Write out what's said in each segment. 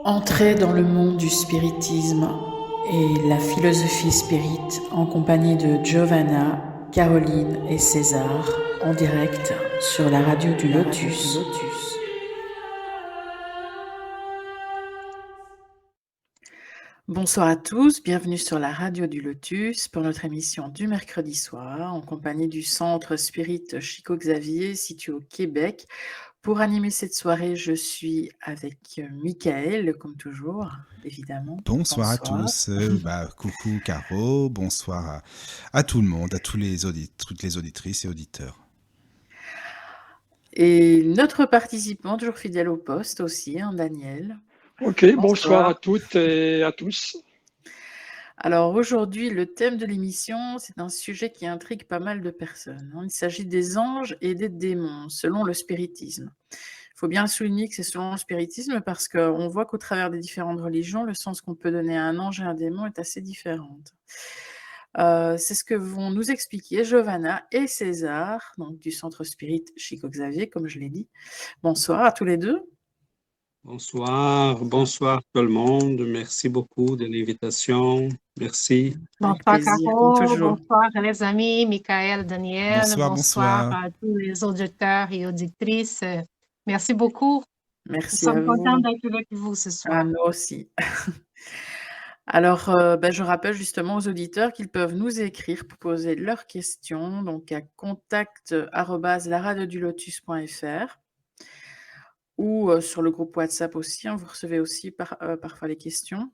Entrez dans le monde du spiritisme et la philosophie spirit en compagnie de Giovanna, Caroline et César en direct sur la radio du Lotus. Bonsoir à tous, bienvenue sur la radio du Lotus pour notre émission du mercredi soir en compagnie du centre Spirit Chico Xavier situé au Québec. Pour animer cette soirée, je suis avec Michael, comme toujours, évidemment. Bonsoir à tous. Coucou Caro, bonsoir à tout le monde, à toutes les auditrices et auditeurs. Et notre participant, toujours fidèle au poste aussi, Daniel. Ok, bonsoir à toutes et à tous. Alors aujourd'hui, le thème de l'émission, c'est un sujet qui intrigue pas mal de personnes. Il s'agit des anges et des démons, selon le spiritisme. Il faut bien souligner que c'est selon le spiritisme parce qu'on voit qu'au travers des différentes religions, le sens qu'on peut donner à un ange et à un démon est assez différent. C'est ce que vont nous expliquer Giovanna et César, donc du centre Spirit Chico Xavier, comme je l'ai dit. Bonsoir à tous les deux. Bonsoir tout le monde. Merci beaucoup de l'invitation. Merci. Bonsoir Caro, bonsoir les amis, Michael, Daniel, bonsoir à tous les auditeurs et auditrices. Merci beaucoup. Merci. Nous sommes contents d'être avec vous ce soir. Nous aussi. Alors, je rappelle justement aux auditeurs qu'ils peuvent nous écrire pour poser leurs questions, donc à contact@laradiodulotus.fr ou sur le groupe WhatsApp aussi, vous recevez aussi parfois les questions,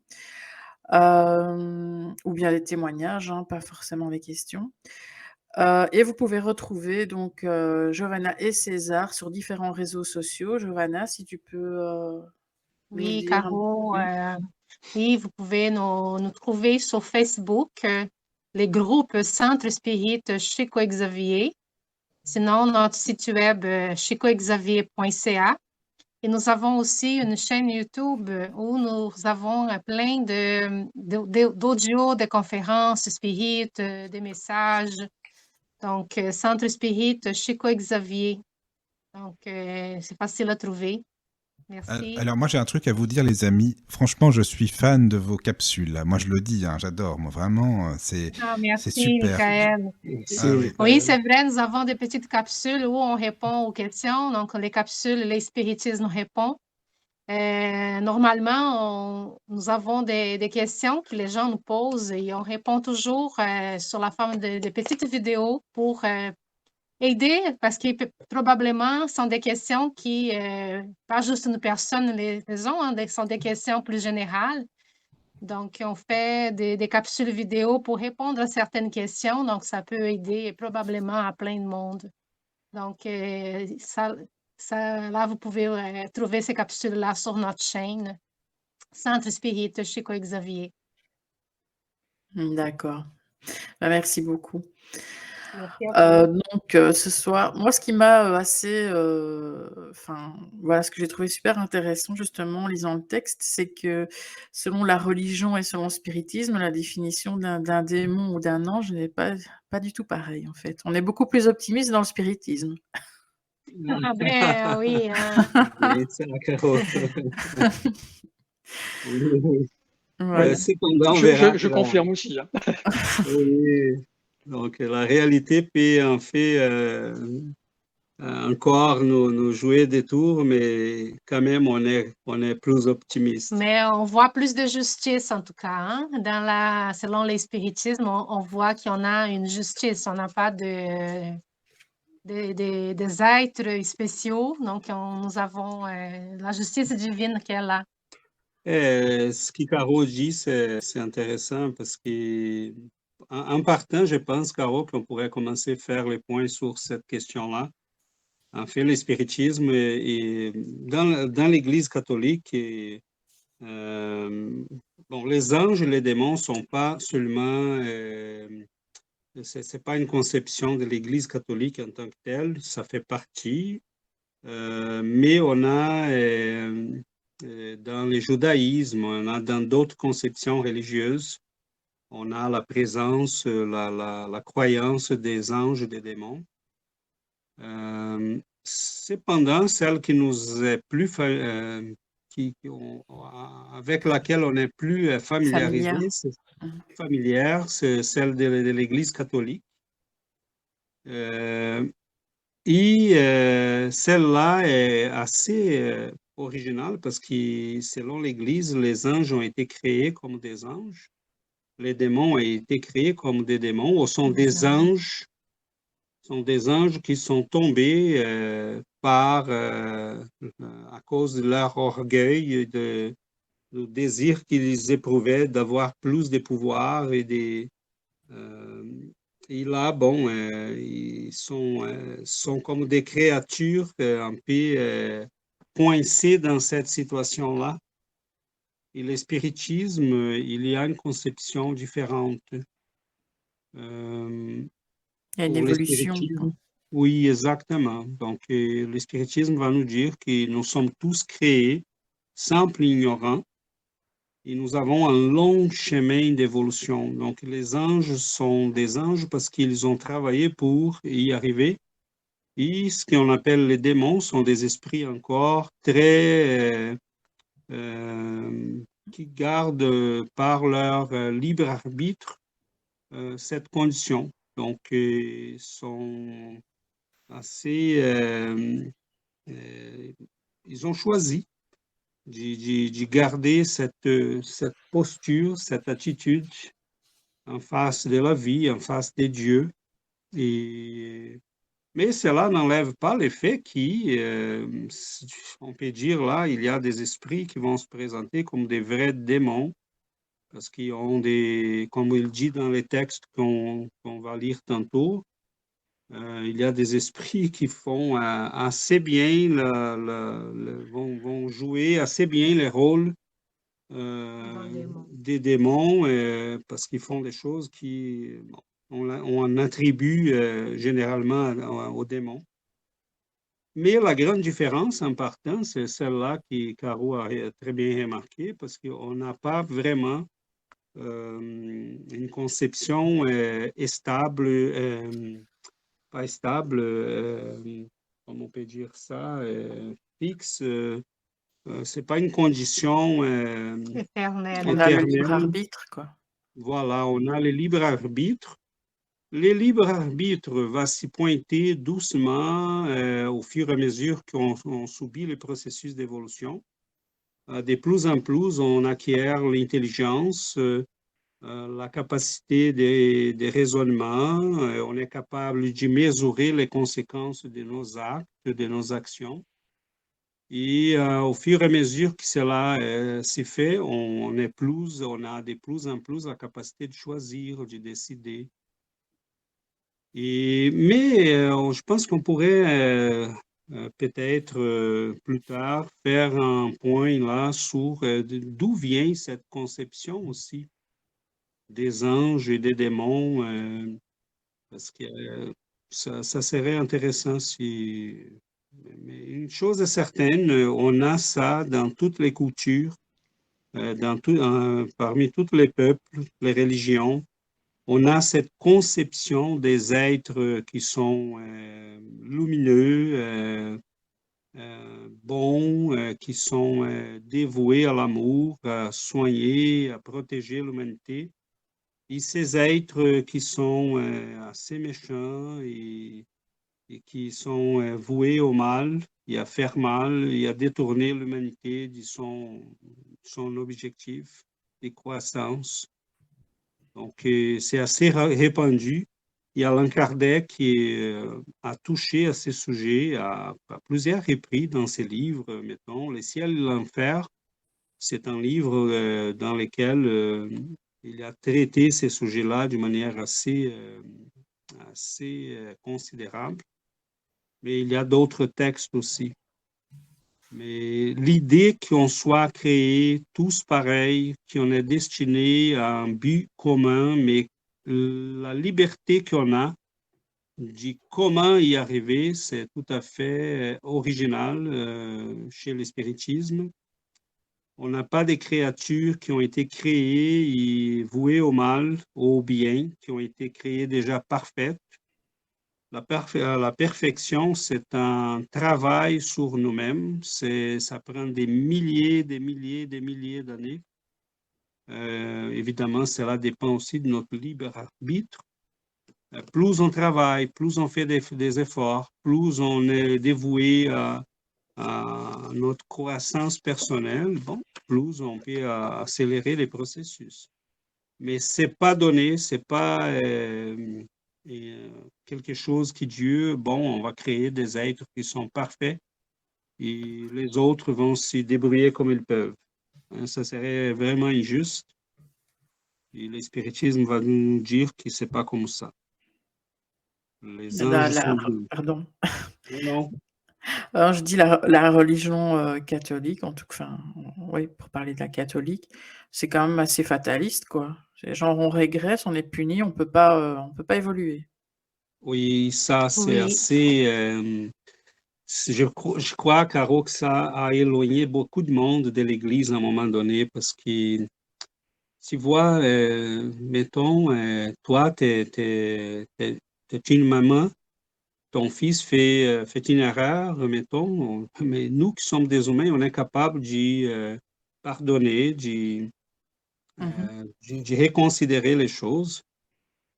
ou bien les témoignages, pas forcément les questions. Et vous pouvez retrouver donc Giovanna et César sur différents réseaux sociaux. Giovanna, si tu peux Oui, Caro, oui, vous pouvez nous trouver sur Facebook, les groupes Centre Spirit Chico Xavier. Sinon, notre site web chicoxavier.ca. Et nous avons aussi une chaîne YouTube où nous avons plein d'audio, de conférences spirit, des messages. Donc, Centre Spirit Chico Xavier. Donc, c'est facile à trouver. Merci. Alors moi j'ai un truc à vous dire les amis, franchement je suis fan de vos capsules, moi je le dis, j'adore, moi vraiment c'est super. Merci Michael. Oui, c'est vrai, nous avons des petites capsules où on répond aux questions, donc les capsules, les spiritismes répondent. Normalement, nous avons des questions que les gens nous posent et on répond toujours sur la forme de petites vidéos pour aider, parce que probablement sont des questions qui, pas juste une personne les ont, sont des questions plus générales. Donc, on fait des capsules vidéo pour répondre à certaines questions, donc ça peut aider probablement à plein de monde. Donc, là, vous pouvez trouver ces capsules-là sur notre chaîne, Centre Spirit Chico Xavier. D'accord. Merci beaucoup. Donc, ce soir, moi, ce qui m'a assez, ce que j'ai trouvé super intéressant, justement, en lisant le texte, c'est que selon la religion et selon le spiritisme, la définition d'un démon ou d'un ange n'est pas du tout pareille, en fait. On est beaucoup plus optimiste dans le spiritisme. Ah ben, oui. Voilà. Je confirme aussi. Oui. Donc, la réalité peut en fait encore nous jouer des tours, mais quand même, on est plus optimiste. Mais on voit plus de justice, en tout cas. Selon les spiritismes, on voit qu'il y en a une justice. On n'a pas des êtres spéciaux. Donc, nous avons la justice divine qui est là. Ce que Caro dit, c'est intéressant parce que, en partant, je pense, Caro, qu'on pourrait commencer à faire les points sur cette question-là. En fait, le spiritisme, et dans l'Église catholique, les anges et les démons ne sont pas seulement... c'est pas une conception de l'Église catholique en tant que telle, ça fait partie, mais on a... dans le judaïsme, on a dans d'autres conceptions religieuses, on a la présence, la croyance des anges et des démons. Cependant, celle qui nous est plus avec laquelle on n'est plus familiarisé, familière, c'est celle de l'Église catholique. Et celle-là est assez originale parce que selon l'Église, les anges ont été créés comme des anges. Les démons ont été créés comme des démons, ou sont des anges qui sont tombés à cause de leur orgueil, du désir qu'ils éprouvaient d'avoir plus de pouvoir et là, bon, ils sont comme des créatures un peu coincées dans cette situation-là. Et le spiritisme, il y a une conception différente. Il y a une Pour le évolution. spiritisme, oui, exactement. Donc, le spiritisme va nous dire que nous sommes tous créés, simples et ignorants, et nous avons un long chemin d'évolution. Donc, les anges sont des anges parce qu'ils ont travaillé pour y arriver. Et ce qu'on appelle les démons sont des esprits encore très qui gardent par leur libre arbitre cette condition. Donc, sont assez, ils ont choisi de garder cette posture, cette attitude en face de la vie, en face des dieux. Mais cela n'enlève pas le fait qu'on peut dire là, il y a des esprits qui vont se présenter comme des vrais démons, parce qu'ils ont comme il dit dans les textes qu'on va lire tantôt, il y a des esprits qui font assez bien, vont jouer assez bien les rôles des démons parce qu'ils font des choses on attribue généralement aux démons. Mais la grande différence en partant, c'est celle-là que Caro a très bien remarqué, parce qu'on n'a pas vraiment une conception stable, pas stable, comment on peut dire ça, fixe. C'est pas une condition Éternelle. On a le libre arbitre, quoi. Voilà, on a le libre arbitre. Le libre arbitre va s'y pointer doucement au fur et à mesure qu'on subit le processus d'évolution. De plus en plus, on acquiert l'intelligence, la capacité de raisonnement, on est capable de mesurer les conséquences de nos actes, de nos actions. Et au fur et à mesure que cela s'est fait, on a de plus en plus la capacité de choisir, de décider. Mais je pense qu'on pourrait peut-être plus tard faire un point là sur d'où vient cette conception aussi des anges et des démons, parce que ça serait intéressant si... Mais une chose est certaine, on a ça dans toutes les cultures, parmi tous les peuples, les religions. On a cette conception des êtres qui sont lumineux, bons, qui sont dévoués à l'amour, à soigner, à protéger l'humanité. Et ces êtres qui sont assez méchants et qui sont voués au mal et à faire mal et à détourner l'humanité de son objectif de croissance. Donc, c'est assez répandu. Et Allan Kardec a touché à ces sujets à plusieurs reprises dans ses livres, mettons, Le ciel et l'enfer. C'est un livre dans lequel il a traité ces sujets-là d'une manière assez considérable. Mais il y a d'autres textes aussi. Mais l'idée qu'on soit créés tous pareils, qu'on est destinés à un but commun, mais la liberté qu'on a de comment y arriver, c'est tout à fait original chez le spiritisme. On n'a pas des créatures qui ont été créées et vouées au mal, au bien, qui ont été créées déjà parfaites. La perfection, c'est un travail sur nous-mêmes. Ça prend des milliers d'années. Évidemment, cela dépend aussi de notre libre arbitre. Plus on travaille, plus on fait des efforts, plus on est dévoué à notre croissance personnelle, bon, plus on peut accélérer les processus. Mais c'est pas donné, c'est pas quelque chose qui Dieu, bon, on va créer des êtres qui sont parfaits et les autres vont s'y débrouiller comme ils peuvent. Ça serait vraiment injuste. Et le spiritisme va nous dire que c'est pas comme ça. Les anges sont bons. Pardon. Non. Alors, je dis la religion catholique, en tout cas, enfin, oui, pour parler de la catholique, c'est quand même assez fataliste, quoi. C'est genre, on régresse, on est puni, on peut pas évoluer. Oui, ça, c'est Oui. assez. Je crois, Caro, que ça a éloigné beaucoup de monde de l'Église à un moment donné parce que, tu vois, mettons, toi, tu es une maman, ton fils fait une erreur, mettons, mais nous qui sommes des humains, on est capable de pardonner, de reconsidérer les choses.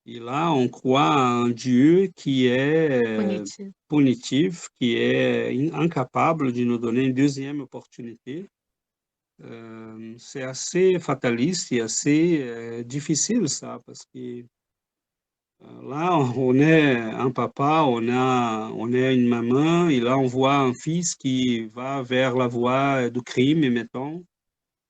Et là, on croit à un Dieu qui est punitif, qui est incapable de nous donner une deuxième opportunité. C'est assez fataliste et assez difficile, ça, parce que là, on est un papa, on est une maman, et là, on voit un fils qui va vers la voie du crime, mettons.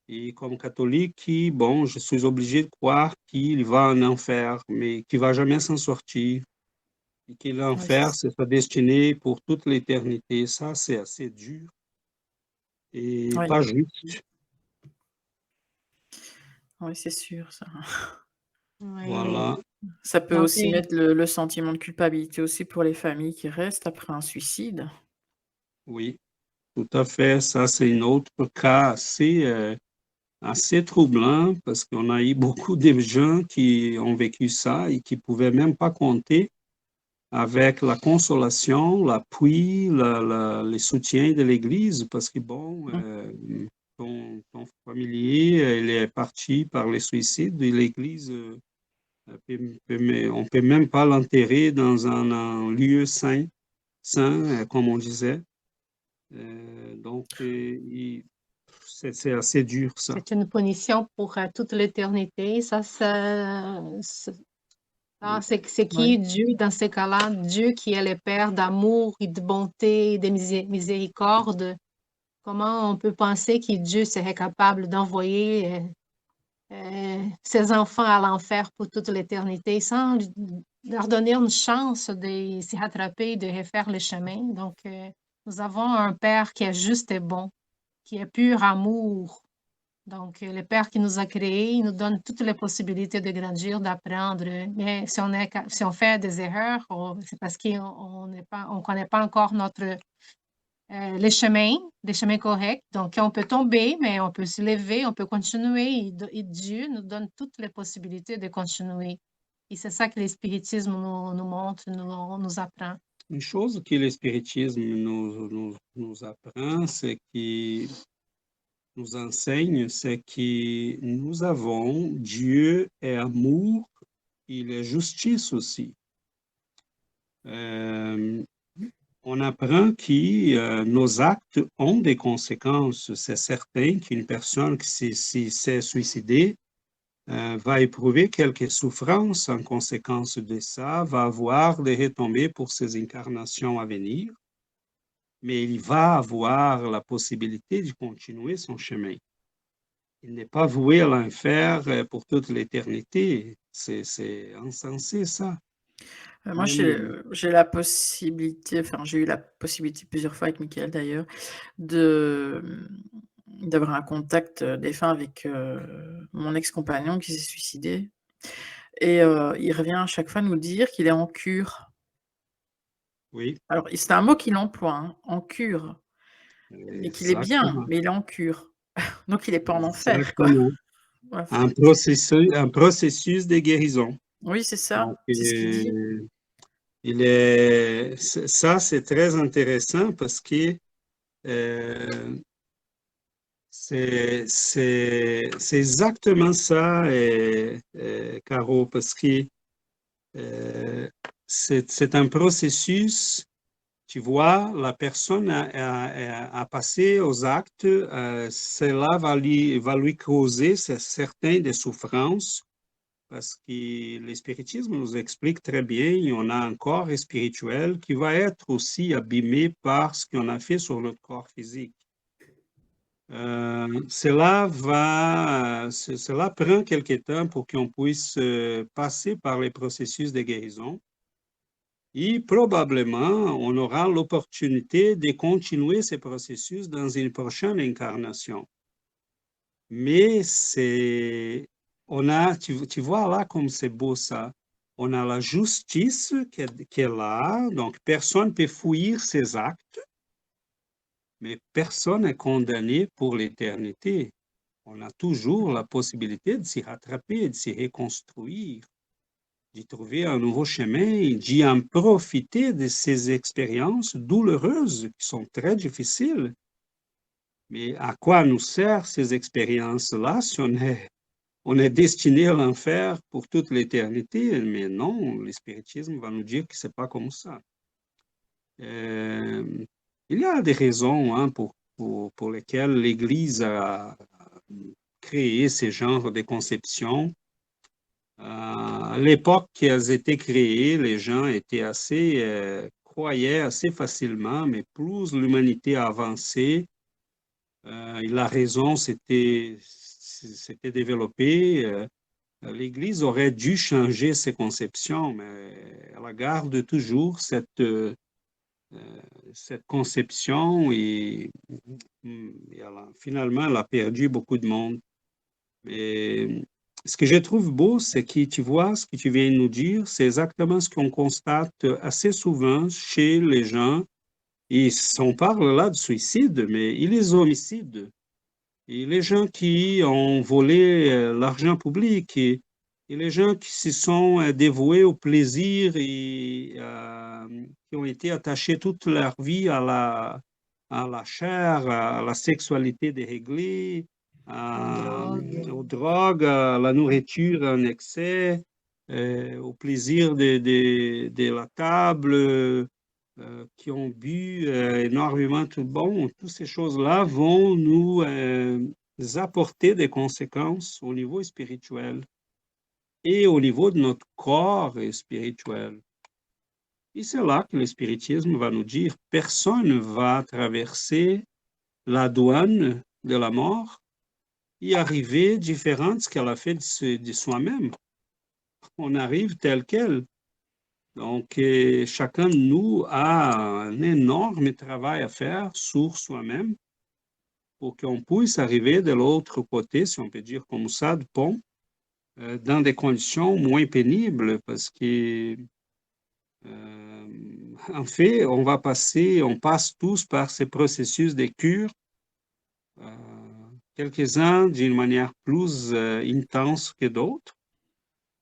Et comme catholique, bon, je suis obligé de croire qu'il va en enfer, mais qu'il ne va jamais s'en sortir. Et que l'enfer, c'est sa destinée pour toute l'éternité. Ça, c'est assez dur et Oui. pas juste. Oui, c'est sûr, ça. Oui. Voilà. Ça peut Donc, aussi mettre le sentiment de culpabilité aussi pour les familles qui restent après un suicide. Oui, tout à fait. Ça, c'est un autre cas assez troublant parce qu'on a eu beaucoup de gens qui ont vécu ça et qui ne pouvaient même pas compter avec la consolation, l'appui, le soutien de l'Église, parce que, bon, ton familier, il est parti par le suicide, et l'Église, on ne peut même pas l'enterrer dans un lieu saint, comme on disait. Donc, c'est assez dur, ça. c'est une punition pour toute l'éternité. C'est qui Dieu dans ces cas-là? Dieu qui est le Père d'amour et de bonté et de miséricorde. Comment on peut penser que Dieu serait capable d'envoyer ses enfants à l'enfer pour toute l'éternité sans leur donner une chance de s'y rattraper, de refaire le chemin? Donc, nous avons un Père qui est juste et bon, qui est pur amour. Donc, le Père qui nous a créés, il nous donne toutes les possibilités de grandir, d'apprendre. Mais si on fait des erreurs, c'est parce qu'on ne connaît pas encore les chemins corrects. Donc, on peut tomber, mais on peut se lever, on peut continuer. Et Dieu nous donne toutes les possibilités de continuer. Et c'est ça que le spiritisme nous montre, nous apprend. Une chose que le spiritisme nous apprend, c'est que nous enseigne, c'est que nous avons Dieu est amour, il est justice aussi. On apprend que nos actes ont des conséquences. C'est certain qu'une personne qui s'est suicidée va éprouver quelques souffrances en conséquence de ça, va avoir des retombées pour ses incarnations à venir, mais il va avoir la possibilité de continuer son chemin. Il n'est pas voué à l'enfer pour toute l'éternité. C'est insensé, ça. Moi, j'ai la possibilité, enfin, j'ai eu la possibilité plusieurs fois avec Michael d'ailleurs, d'avoir un contact défunt avec mon ex-compagnon qui s'est suicidé. Et il revient à chaque fois nous dire qu'il est en cure. Oui. Alors, c'est un mot qu'il emploie, hein, en cure. Mais qu'il est bien, mais il est en cure. Donc, il n'est pas en enfer, quoi. Ouais, un processus de guérison. Oui, c'est ça. C'est ce qu'il dit. Ça, c'est très intéressant parce que euh, c'est exactement ça, Caro, parce que euh, c'est un processus, tu vois, la personne a passé aux actes, cela va lui causer certaines des souffrances, parce que le spiritisme nous explique très bien, on a un corps spirituel qui va être aussi abîmé par ce qu'on a fait sur notre corps physique. Cela prend quelque temps pour qu'on puisse passer par les processus de guérison et probablement on aura l'opportunité de continuer ces processus dans une prochaine incarnation. Mais tu vois là comme c'est beau ça. On a la justice qui est là, donc personne ne peut fuir ses actes, mais personne n'est condamné pour l'éternité. On a toujours la possibilité de s'y rattraper, de s'y reconstruire, d'y trouver un nouveau chemin, d'y en profiter de ces expériences douloureuses qui sont très difficiles. Mais à quoi nous servent ces expériences-là si on est destiné à l'enfer pour toute l'éternité? Mais non, le spiritisme va nous dire que ce n'est pas comme ça. Il y a des raisons hein, pour lesquelles l'Église a créé ce genre de conceptions. À l'époque qu'elles étaient créées, les gens étaient croyaient assez facilement, mais plus l'humanité a avancé, la raison s'était développée. L'Église aurait dû changer ses conceptions, mais elle garde toujours cette conception et finalement, elle a perdu beaucoup de monde. Mais ce que je trouve beau, c'est que tu vois, ce que tu viens de nous dire, c'est exactement ce qu'on constate assez souvent chez les gens. Et on parle là de suicide, mais il y a les homicides. Et les gens qui ont volé l'argent public et les gens qui se sont dévoués au plaisir et qui ont été attachés toute leur vie à la chair, à la sexualité déréglée, aux drogues, à la nourriture en excès, au plaisir de la table, qui ont bu énormément tout bon. Toutes ces choses-là vont nous apporter des conséquences au niveau spirituel et au niveau de notre corps spirituel. Et c'est là que le spiritisme va nous dire, personne ne va traverser la douane de la mort et arriver différent de ce qu'elle a fait de soi-même. On arrive tel quel. Donc, chacun de nous a un énorme travail à faire sur soi-même pour qu'on puisse arriver de l'autre côté, si on peut dire comme ça, du pont, dans des conditions moins pénibles parce que, en fait, on passe tous par ces processus de cure, quelques-uns d'une manière plus intense que d'autres.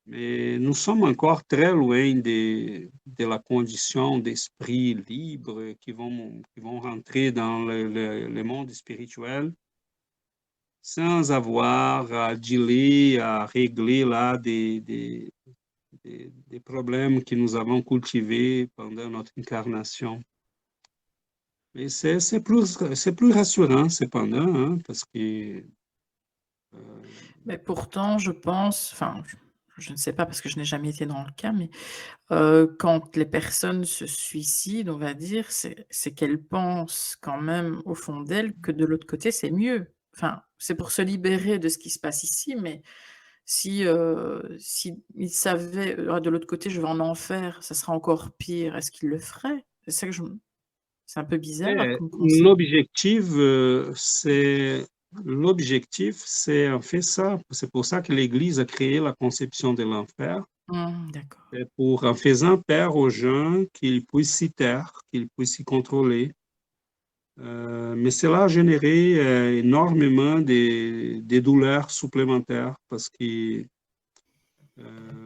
Mais nous sommes encore très loin de la condition d'esprit libre qui vont rentrer dans le monde spirituel sans avoir à dealer, à régler là des problèmes que nous avons cultivés pendant notre incarnation. Mais c'est plus rassurant cependant, hein, parce que... Mais pourtant, je pense, enfin, je ne sais pas parce que je n'ai jamais été dans le cas, mais quand les personnes se suicident, on va dire, c'est qu'elles pensent quand même au fond d'elles que de l'autre côté, c'est mieux. Enfin, c'est pour se libérer de ce qui se passe ici, mais si ils savaient, de l'autre côté, je vais en enfer, ça sera encore pire, est-ce qu'ils le feraient? C'est ça que c'est un peu bizarre comme concept. L'objectif, c'est en fait ça. C'est pour ça que l'Église a créé la conception de l'enfer. D'accord. C'est pour, en faisant peur aux gens, qu'ils puissent s'y taire, qu'ils puissent s'y contrôler. Mais cela a généré énormément de douleurs supplémentaires parce que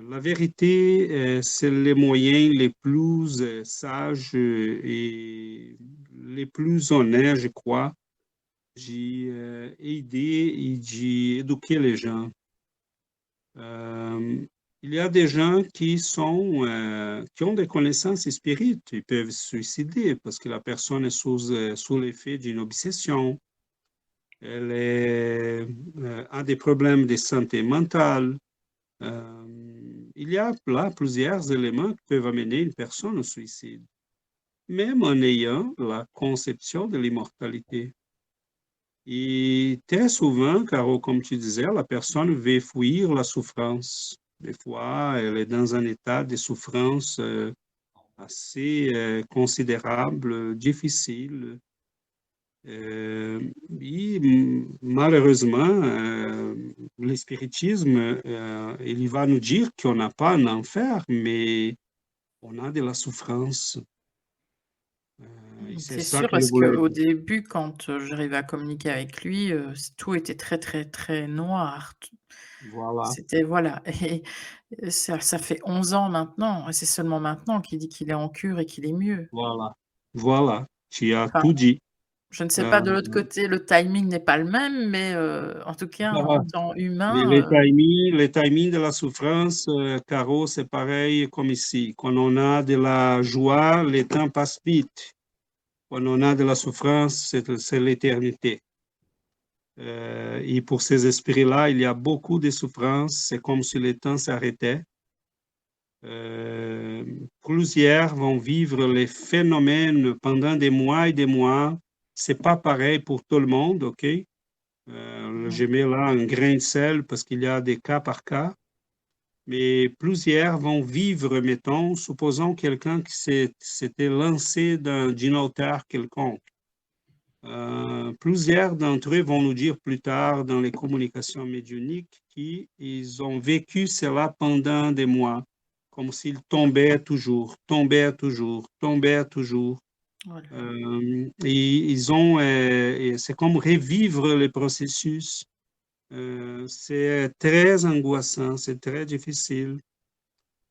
La vérité, c'est les moyens les plus sages et les plus honnêtes, je crois, d'aider et d'éduquer les gens. Il y a des gens qui ont des connaissances spirites, ils peuvent se suicider parce que la personne est sous l'effet d'une obsession. Elle a des problèmes de santé mentale. Il y a là plusieurs éléments qui peuvent amener une personne au suicide, même en ayant la conception de l'immortalité. Et très souvent, Caro, comme tu disais, la personne veut fuir la souffrance. Des fois, elle est dans un état de souffrance assez considérable, difficile. Et malheureusement, le spiritisme, il va nous dire qu'on n'a pas un enfer, mais on a de la souffrance. C'est C'est ça sûr que je parce voulais. qu'au début, quand, j'arrivais à communiquer avec lui, tout était très, très, très noir. Voilà, C'était voilà et ça fait 11 ans maintenant et c'est seulement maintenant qu'il dit qu'il est en cure et qu'il est mieux. voilà, voilà, tu as Enfin, tout dit. je ne sais pas de Euh, l'autre côté, le timing n'est pas le même, mais en tout cas, en temps Mais humain, les timings de la souffrance, Caro, c'est pareil comme ici. Quand on a de la joie, le temps passe vite. Quand on a de la souffrance, c'est l'éternité. Et pour ces esprits-là, il y a beaucoup de souffrance. C'est comme si le temps s'arrêtait. Plusieurs vont vivre les phénomènes pendant des mois et des mois. C'est pas pareil pour tout le monde, OK? Je mets là un grain de sel parce qu'il y a des cas par cas. Mais plusieurs vont vivre, mettons, supposons quelqu'un qui s'était lancé d'une hauteur quelconque. Plusieurs d'entre eux vont nous dire plus tard dans les communications médiumniques qu'ils ont vécu cela pendant des mois, comme s'ils tombaient toujours, tombaient toujours, tombaient toujours. voilà. Et c'est comme revivre le processus. C'est très angoissant, c'est très difficile.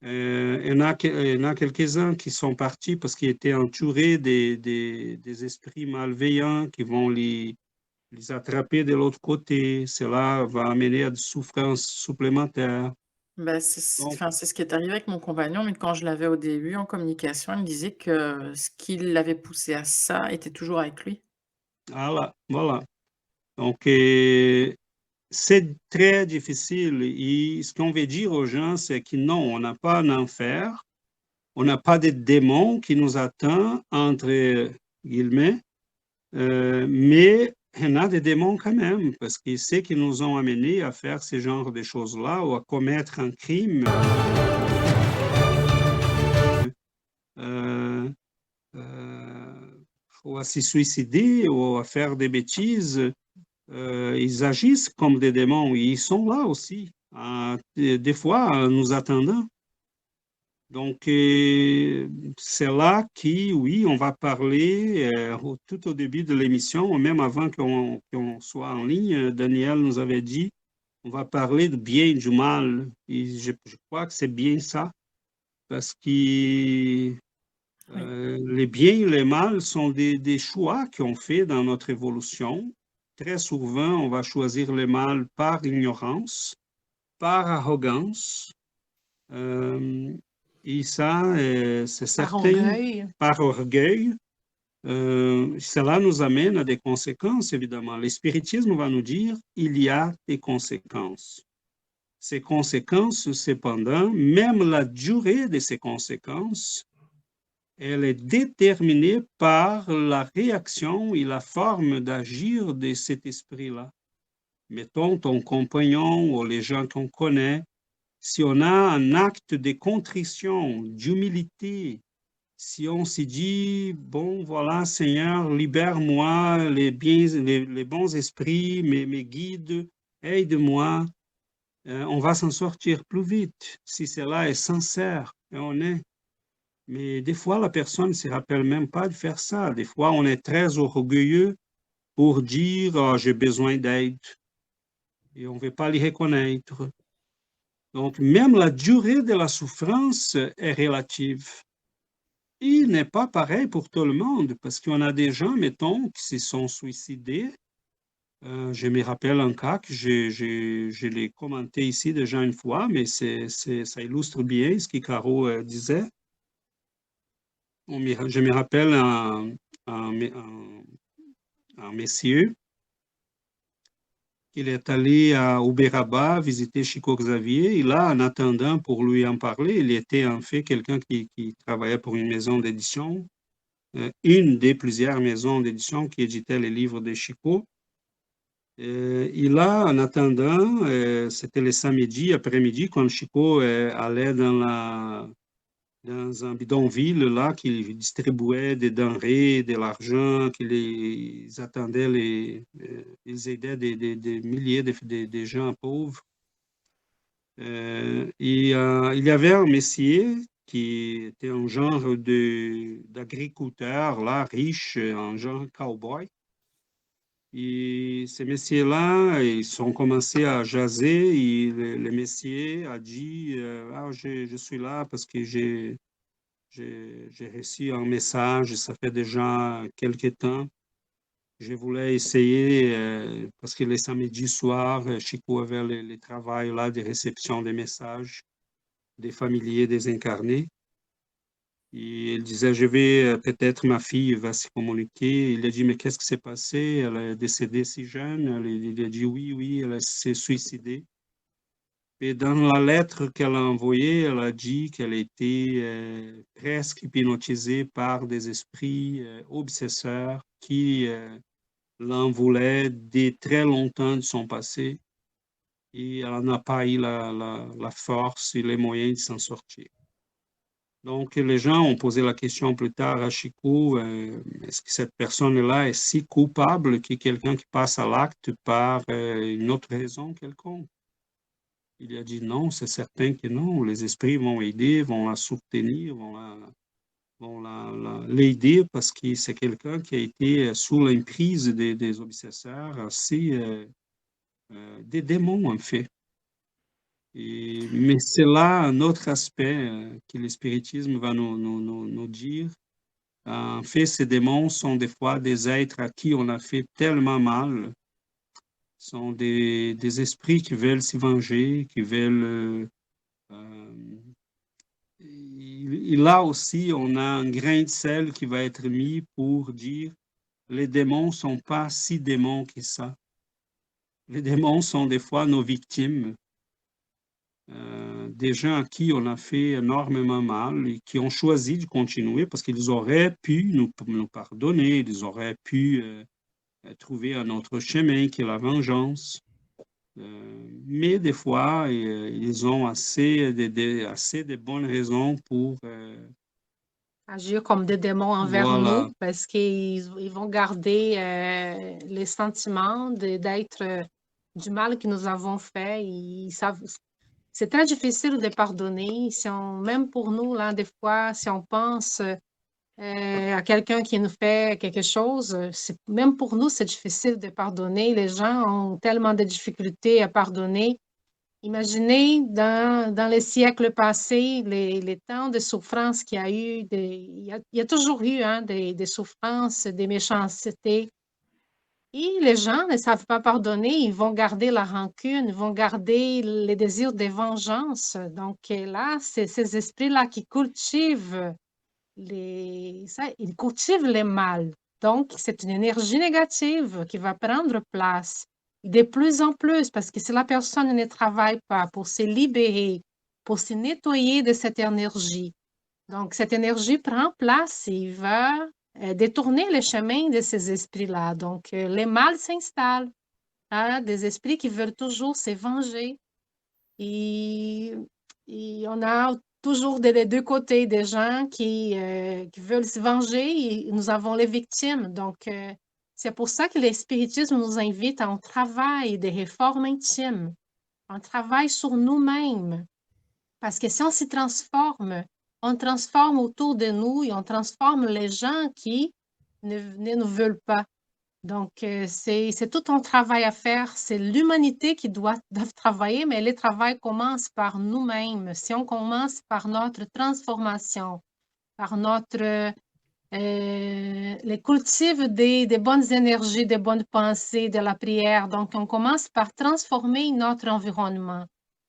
Il y en a quelques-uns qui sont partis parce qu'ils étaient entourés des esprits malveillants qui vont les attraper de l'autre côté. Cela va amener à des souffrances supplémentaires. Bah, Donc, enfin, c'est ce qui est arrivé avec mon compagnon, mais quand je l'avais au début en communication, il me disait que ce qui l'avait poussé à ça était toujours avec lui. voilà, voilà. Donc, c'est très difficile. Et ce qu'on veut dire aux gens, c'est que non, on n'a pas un enfer, on n'a pas de démons qui nous attendent, entre guillemets, mais il y en a des démons quand même, parce que c'est qui nous ont amenés à faire ce genre de choses-là ou à commettre un crime. Euh, ou à se suicider ou à faire des bêtises. Ils agissent comme des démons. Ils sont là aussi, des fois, nous attendant. Donc, c'est là oui, on va parler tout au début de l'émission, même avant qu'on soit en ligne. Daniel nous avait dit, on va parler du bien et du mal. Et je crois que c'est bien ça, parce que les biens et les mal sont des choix qu'on fait dans notre évolution. Très souvent, on va choisir le mal par ignorance, par arrogance. Et ça, c'est Par certain, orgueil. par orgueil. Cela nous amène à des conséquences, évidemment. Le spiritisme va nous dire il y a des conséquences. Ces conséquences, cependant, même la durée de ces conséquences, elle est déterminée par la réaction et la forme d'agir de cet esprit-là. Mettons ton compagnon ou les gens qu'on connaît, si on a un acte de contrition, d'humilité, si on se dit, bon, voilà, Seigneur, libère-moi, les bons esprits, mes guides, aide-moi, on va s'en sortir plus vite si cela est sincère et honnête. Mais des fois, la personne ne se rappelle même pas de faire ça. Des fois, on est très orgueilleux pour dire, oh, j'ai besoin d'aide. Et on ne veut pas les reconnaître. Donc, même la durée de la souffrance est relative. Il n'est pas pareil pour tout le monde, parce qu'on a des gens, mettons, qui se sont suicidés. Je me rappelle un cas que je l'ai commenté ici déjà une fois, mais ça illustre bien ce que Caro disait. Je me rappelle un monsieur. Il est allé à Uberaba visiter Chico Xavier. Et là, en attendant pour lui en parler, il était en fait quelqu'un qui travaillait pour une maison d'édition, une des plusieurs maisons d'édition qui éditait les livres de Chico. Et là, en attendant, c'était le samedi après-midi, quand Chico allait dans un bidonville là, qui distribuait des denrées, de l'argent, ils attendaient, ils aidaient des milliers de gens pauvres. Il y avait un monsieur qui était un genre d'agriculteur, là, riche, un genre cowboy. Et ces messieurs-là, ils ont commencé à jaser et le messieurs a dit je suis là parce que j'ai reçu un message, ça fait déjà quelques temps. Je voulais essayer, parce que le samedi soir, Chico avait le travail là de réception des messages des familiers désincarnés. Et il disait, peut-être ma fille va se communiquer. Il a dit, mais qu'est-ce qui s'est passé? Elle est décédée si jeune. Il a dit, oui, elle s'est suicidée. Et dans la lettre qu'elle a envoyée, elle a dit qu'elle était presque hypnotisée par des esprits obsesseurs qui l'en voulaient dès très longtemps de son passé. Et elle n'a pas eu la force et les moyens de s'en sortir. Donc, les gens ont posé la question plus tard à Chico, est-ce que cette personne-là est si coupable que quelqu'un qui passe à l'acte par une autre raison quelconque? Il a dit non, c'est certain que non. Les esprits vont aider, vont la soutenir, vont l'aider parce que c'est quelqu'un qui a été sous l'emprise des obsesseurs, des démons en fait. Mais c'est là un autre aspect que le spiritisme va nous dire. En fait, ces démons sont des fois des êtres à qui on a fait tellement mal. Sont des esprits qui veulent s'y venger, qui veulent... et là aussi, on a un grain de sel qui va être mis pour dire les démons ne sont pas si démons que ça. Les démons sont des fois nos victimes. Des gens à qui on a fait énormément mal et qui ont choisi de continuer parce qu'ils auraient pu nous pardonner, ils auraient pu trouver un autre chemin qui est la vengeance. Mais des fois, ils ont assez de bonnes raisons pour... agir comme des démons envers voilà. nous parce qu'ils vont garder les sentiments d'être du mal que nous avons fait. Ils savent, c'est très difficile de pardonner. Même pour nous, là, des fois, si on pense à quelqu'un qui nous fait quelque chose, même pour nous, c'est difficile de pardonner. Les gens ont tellement de difficultés à pardonner. Imaginez dans les siècles passés, les temps de souffrance qu'il y a eu, il y a toujours eu des souffrances, des méchancetés. Et les gens ne savent pas pardonner, ils vont garder la rancune, ils vont garder les désirs de vengeance. Donc là, c'est ces esprits-là qui cultivent ils cultivent le mal. Donc, c'est une énergie négative qui va prendre place de plus en plus, parce que si la personne ne travaille pas pour se libérer, pour se nettoyer de cette énergie, donc cette énergie prend place et va détourner le chemin de ces esprits-là. Donc, le mal s'installe, des esprits qui veulent toujours se venger. Et on a toujours des deux côtés des gens qui veulent se venger et nous avons les victimes. Donc, c'est pour ça que le spiritisme nous invite à un travail de réforme intime, un travail sur nous-mêmes. Parce que si on s'y transforme, on transforme autour de nous et on transforme les gens qui ne nous veulent pas. Donc, c'est tout un travail à faire. C'est l'humanité qui doit travailler, mais le travail commence par nous-mêmes. Si on commence par notre transformation, par les cultives des bonnes énergies, des bonnes pensées, de la prière. Donc, on commence par transformer notre environnement.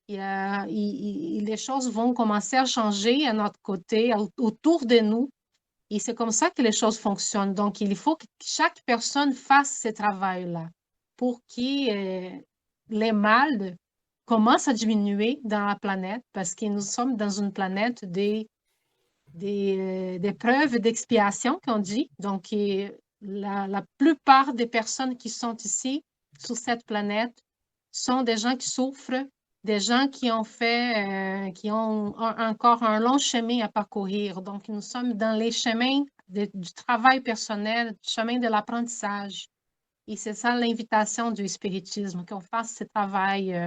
Les choses vont commencer à changer à notre côté, autour de nous. Et c'est comme ça que les choses fonctionnent. Donc, il faut que chaque personne fasse ce travail-là pour que les mal commencent à diminuer dans la planète parce que nous sommes dans une planète des preuves d'expiation, qu'on dit. Donc, la plupart des personnes qui sont ici, sur cette planète, sont des gens qui souffrent, des gens qui ont qui ont encore un long chemin à parcourir. Donc, nous sommes dans les chemins du travail personnel, du chemin de l'apprentissage. Et c'est ça l'invitation du spiritisme, qu'on fasse ce travail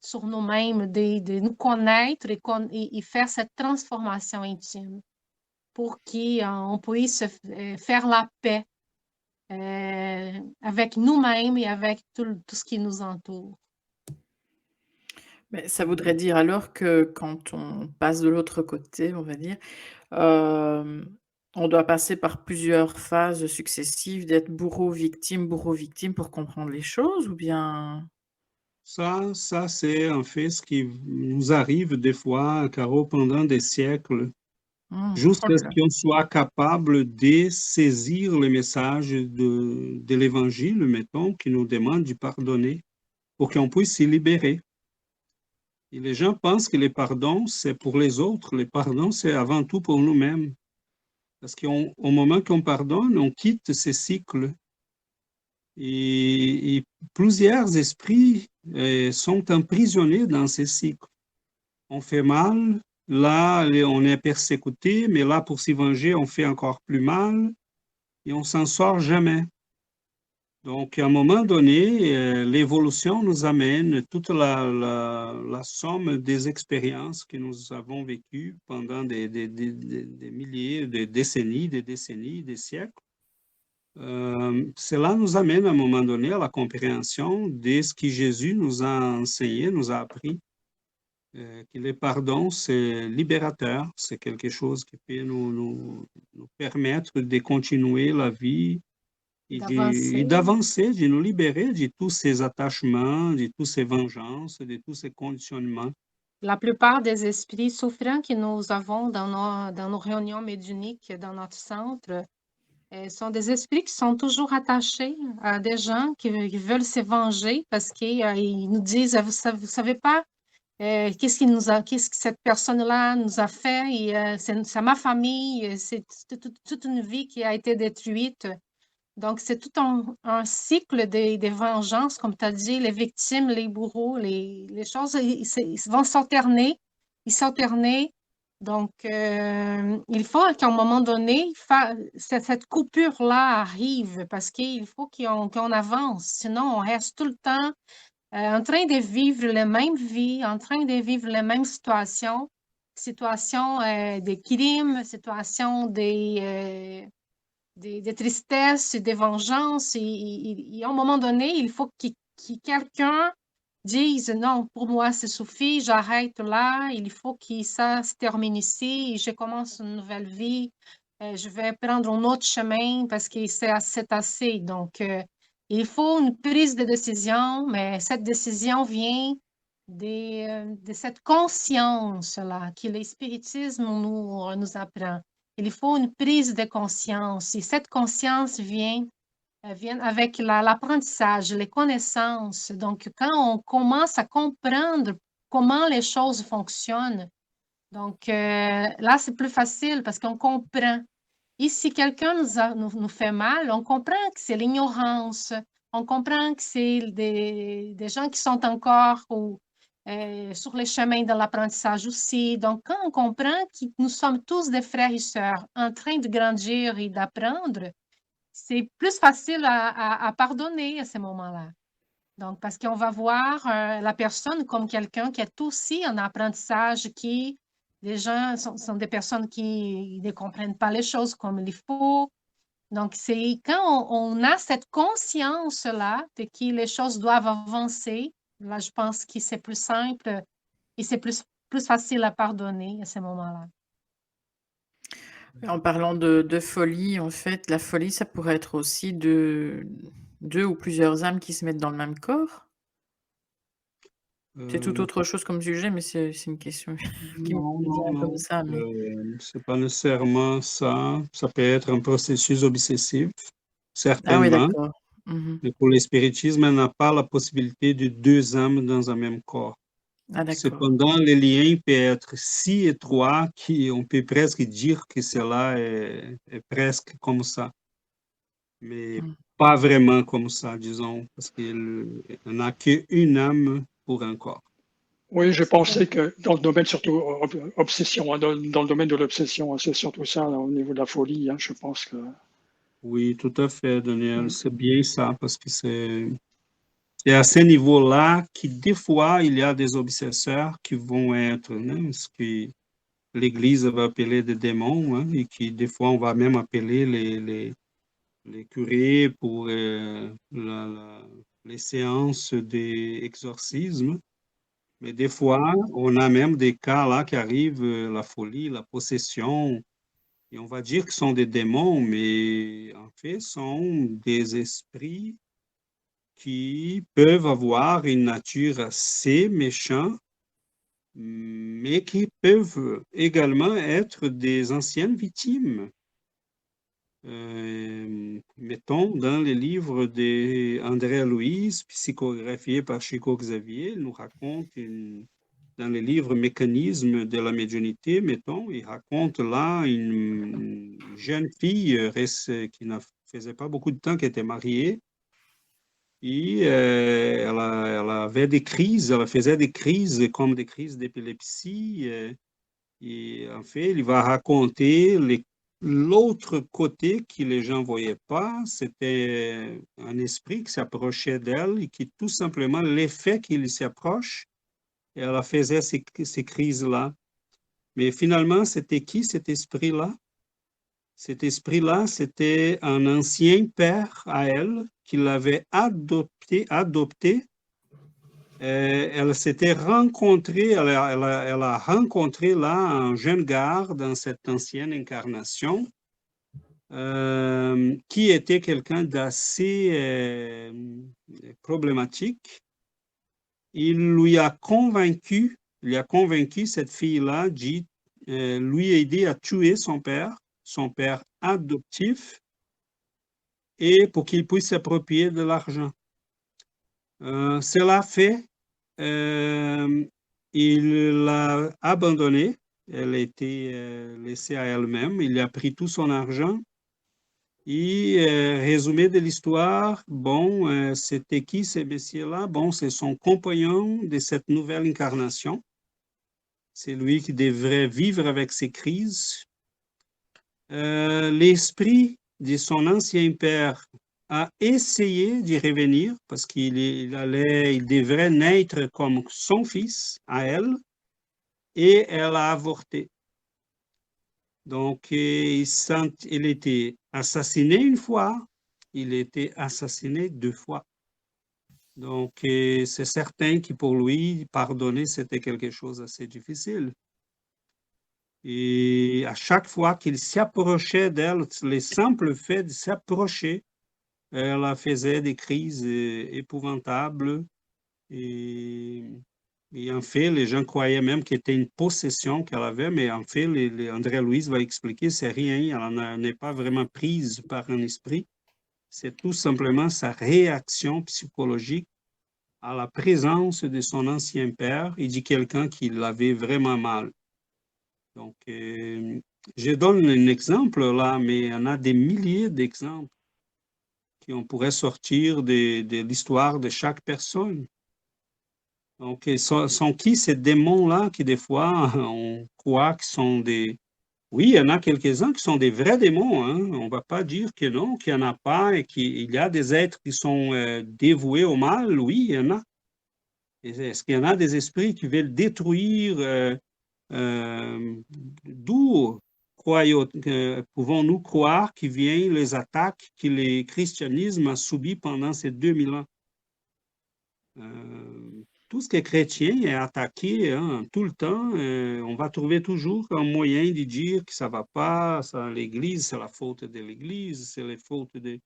sur nous-mêmes, de nous connaître et faire cette transformation intime pour qu'on puisse faire la paix avec nous-mêmes et avec tout ce qui nous entoure. Mais ça voudrait dire alors que quand on passe de l'autre côté, on va dire, on doit passer par plusieurs phases successives d'être bourreau-victime pour comprendre les choses ou bien? Ça, c'est en fait ce qui nous arrive des fois, Caro, pendant des siècles, Oh jusqu'à ce là là. qu'on soit capable de saisir le message de l'Évangile, mettons, qui nous demande de pardonner pour qu'on puisse s'y libérer. Et les gens pensent que les pardons, c'est pour les autres. Les pardons, c'est avant tout pour nous-mêmes. Parce qu'au moment qu'on pardonne, on quitte ces cycles. Et plusieurs esprits sont emprisonnés dans ces cycles. On fait mal, là, on est persécuté, mais là, pour s'y venger, on fait encore plus mal et on s'en sort jamais. Donc, à un moment donné, l'évolution nous amène toute la somme des expériences que nous avons vécues pendant des milliers, des décennies, des siècles. Cela nous amène à un moment donné à la compréhension de ce que Jésus nous a enseigné, nous a appris, que le pardon, c'est libérateur, c'est quelque chose qui peut nous permettre de continuer la vie et d'avancer, de nous libérer de tous ces attachements, de toutes ces vengeances, de tous ces conditionnements. La plupart des esprits souffrants que nous avons dans nos réunions médiumniques, dans notre centre, sont des esprits qui sont toujours attachés à des gens qui veulent se venger parce qu'ils nous disent, vous savez pas qu'est-ce que cette personne-là nous a fait, et c'est ma famille, c'est toute une vie qui a été détruite. Donc, c'est tout un cycle des vengeances, comme tu as dit, les victimes, les bourreaux, les choses, ils vont s'alterner, Donc, il faut qu'à un moment donné, cette coupure-là arrive parce qu'il faut qu'on avance. Sinon, on reste tout le temps en train de vivre les mêmes vies, en train de vivre les mêmes situations des crimes, situations des tristesses, des vengeances. Et à un moment donné, il faut que quelqu'un dise non, pour moi, c'est suffit, j'arrête là, il faut que ça se termine ici, et je commence une nouvelle vie, je vais prendre un autre chemin parce que c'est assez. Donc, il faut une prise de décision, mais cette décision vient de cette conscience-là que le spiritisme nous apprend. Il faut une prise de conscience et cette conscience vient avec l'apprentissage, les connaissances. Donc, quand on commence à comprendre comment les choses fonctionnent, donc là, c'est plus facile parce qu'on comprend. Et si quelqu'un nous fait mal, on comprend que c'est l'ignorance, on comprend que c'est des gens qui sont encore sur les chemins de l'apprentissage aussi. Donc, quand on comprend que nous sommes tous des frères et sœurs en train de grandir et d'apprendre, c'est plus facile à pardonner à ce moment-là. Donc, parce qu'on va voir la personne comme quelqu'un qui est aussi en apprentissage, qui les gens sont des personnes qui ne comprennent pas les choses comme il faut. Donc, c'est quand on a cette conscience-là de que les choses doivent avancer, là, je pense que c'est plus simple et c'est plus facile à pardonner à ce moment-là. En parlant de folie, en fait, la folie, ça pourrait être aussi deux ou plusieurs âmes qui se mettent dans le même corps? C'est tout autre chose comme sujet, mais c'est une question qui me Non, vient non, comme non. ça, mais C'est pas nécessairement ça. Ça peut être un processus obsessif, ah oui, certainement. d'accord. Mmh. Mais pour le spiritisme, elle n'a pas la possibilité de deux âmes dans un même corps. Ah d'accord. Cependant, le lien peut être si étroit qu'on peut presque dire que cela est presque comme ça, mais Mmh. pas vraiment comme ça, disons, parce qu'il n'a qu'une âme pour un corps. Oui, je pensais que dans le domaine surtout obsession, hein, dans le domaine de l'obsession, hein, c'est surtout ça là, au niveau de la folie. Hein, je pense que Oui, tout à fait, Daniel, c'est bien ça, parce que c'est à ce niveau-là que des fois, il y a des obsesseurs qui vont être, hein, ce que l'Église va appeler des démons, hein, et qui des fois, on va même appeler les curés pour les séances d'exorcisme. Mais des fois, on a même des cas là qui arrivent, la folie, la possession, et on va dire que ce sont des démons, mais en fait, ce sont des esprits qui peuvent avoir une nature assez méchante, mais qui peuvent également être des anciennes victimes. Mettons, dans les livres d'André Louise, psychographié par Chico Xavier, il nous raconte, dans les livres Mécanismes de la médiumnité, mettons, il raconte là une jeune fille qui ne faisait pas beaucoup de temps qu'elle était mariée, et elle avait des crises, elle faisait des crises comme des crises d'épilepsie. Et en fait, il va raconter l'autre côté que les gens ne voyaient pas. C'était un esprit qui s'approchait d'elle et qui tout simplement, l'effet qu'il s'approche, elle faisait ces crises-là. Mais finalement, c'était qui cet esprit-là? Cet esprit-là, c'était un ancien père à elle qui l'avait adopté. Elle s'était rencontrée, elle a rencontré là un jeune gars dans cette ancienne incarnation qui était quelqu'un d'assez problématique. Il a convaincu cette fille-là de lui aider à tuer son père adoptif, et pour qu'il puisse s'approprier de l'argent. Cela fait, il l'a abandonnée, elle a été laissée à elle-même, il a pris tout son argent. Et résumé de l'histoire, bon, c'était qui ce messieurs-là? Bon, c'est son compagnon de cette nouvelle incarnation. C'est lui qui devrait vivre avec ses crises. L'esprit de son ancien père a essayé d'y revenir parce qu'il devrait naître comme son fils à elle, et elle a avorté. Donc, il était assassiné une fois, il était assassiné 2 fois. Donc, c'est certain que pour lui, pardonner, c'était quelque chose d'assez difficile. Et à chaque fois qu'il s'approchait d'elle, le simple fait de s'approcher, elle faisait des crises épouvantables. Et en fait, les gens croyaient même que c'était une possession qu'elle avait, mais en fait, André Louise va expliquer, c'est rien, elle n'est pas vraiment prise par un esprit. C'est tout simplement sa réaction psychologique à la présence de son ancien père et de quelqu'un qui l'avait vraiment mal. Donc, je donne un exemple là, mais il y en a des milliers d'exemples qu'on pourrait sortir de l'histoire de chaque personne. Donc, sont qui ces démons-là qui, des fois, on croit que sont des... Oui, il y en a quelques-uns qui sont des vrais démons, hein. On ne va pas dire que non, qu'il n'y en a pas et qu'il y a des êtres qui sont dévoués au mal. Oui, il y en a. Est-ce qu'il y en a des esprits qui veulent détruire, d'où pouvons-nous croire qui viennent les attaques que le christianisme a subies pendant ces 2000 ans? Tout ce qui est chrétien est attaqué hein, tout le temps. On va trouver toujours un moyen de dire que ça ne va pas, l'Église, c'est la faute de l'Église, c'est la faute de...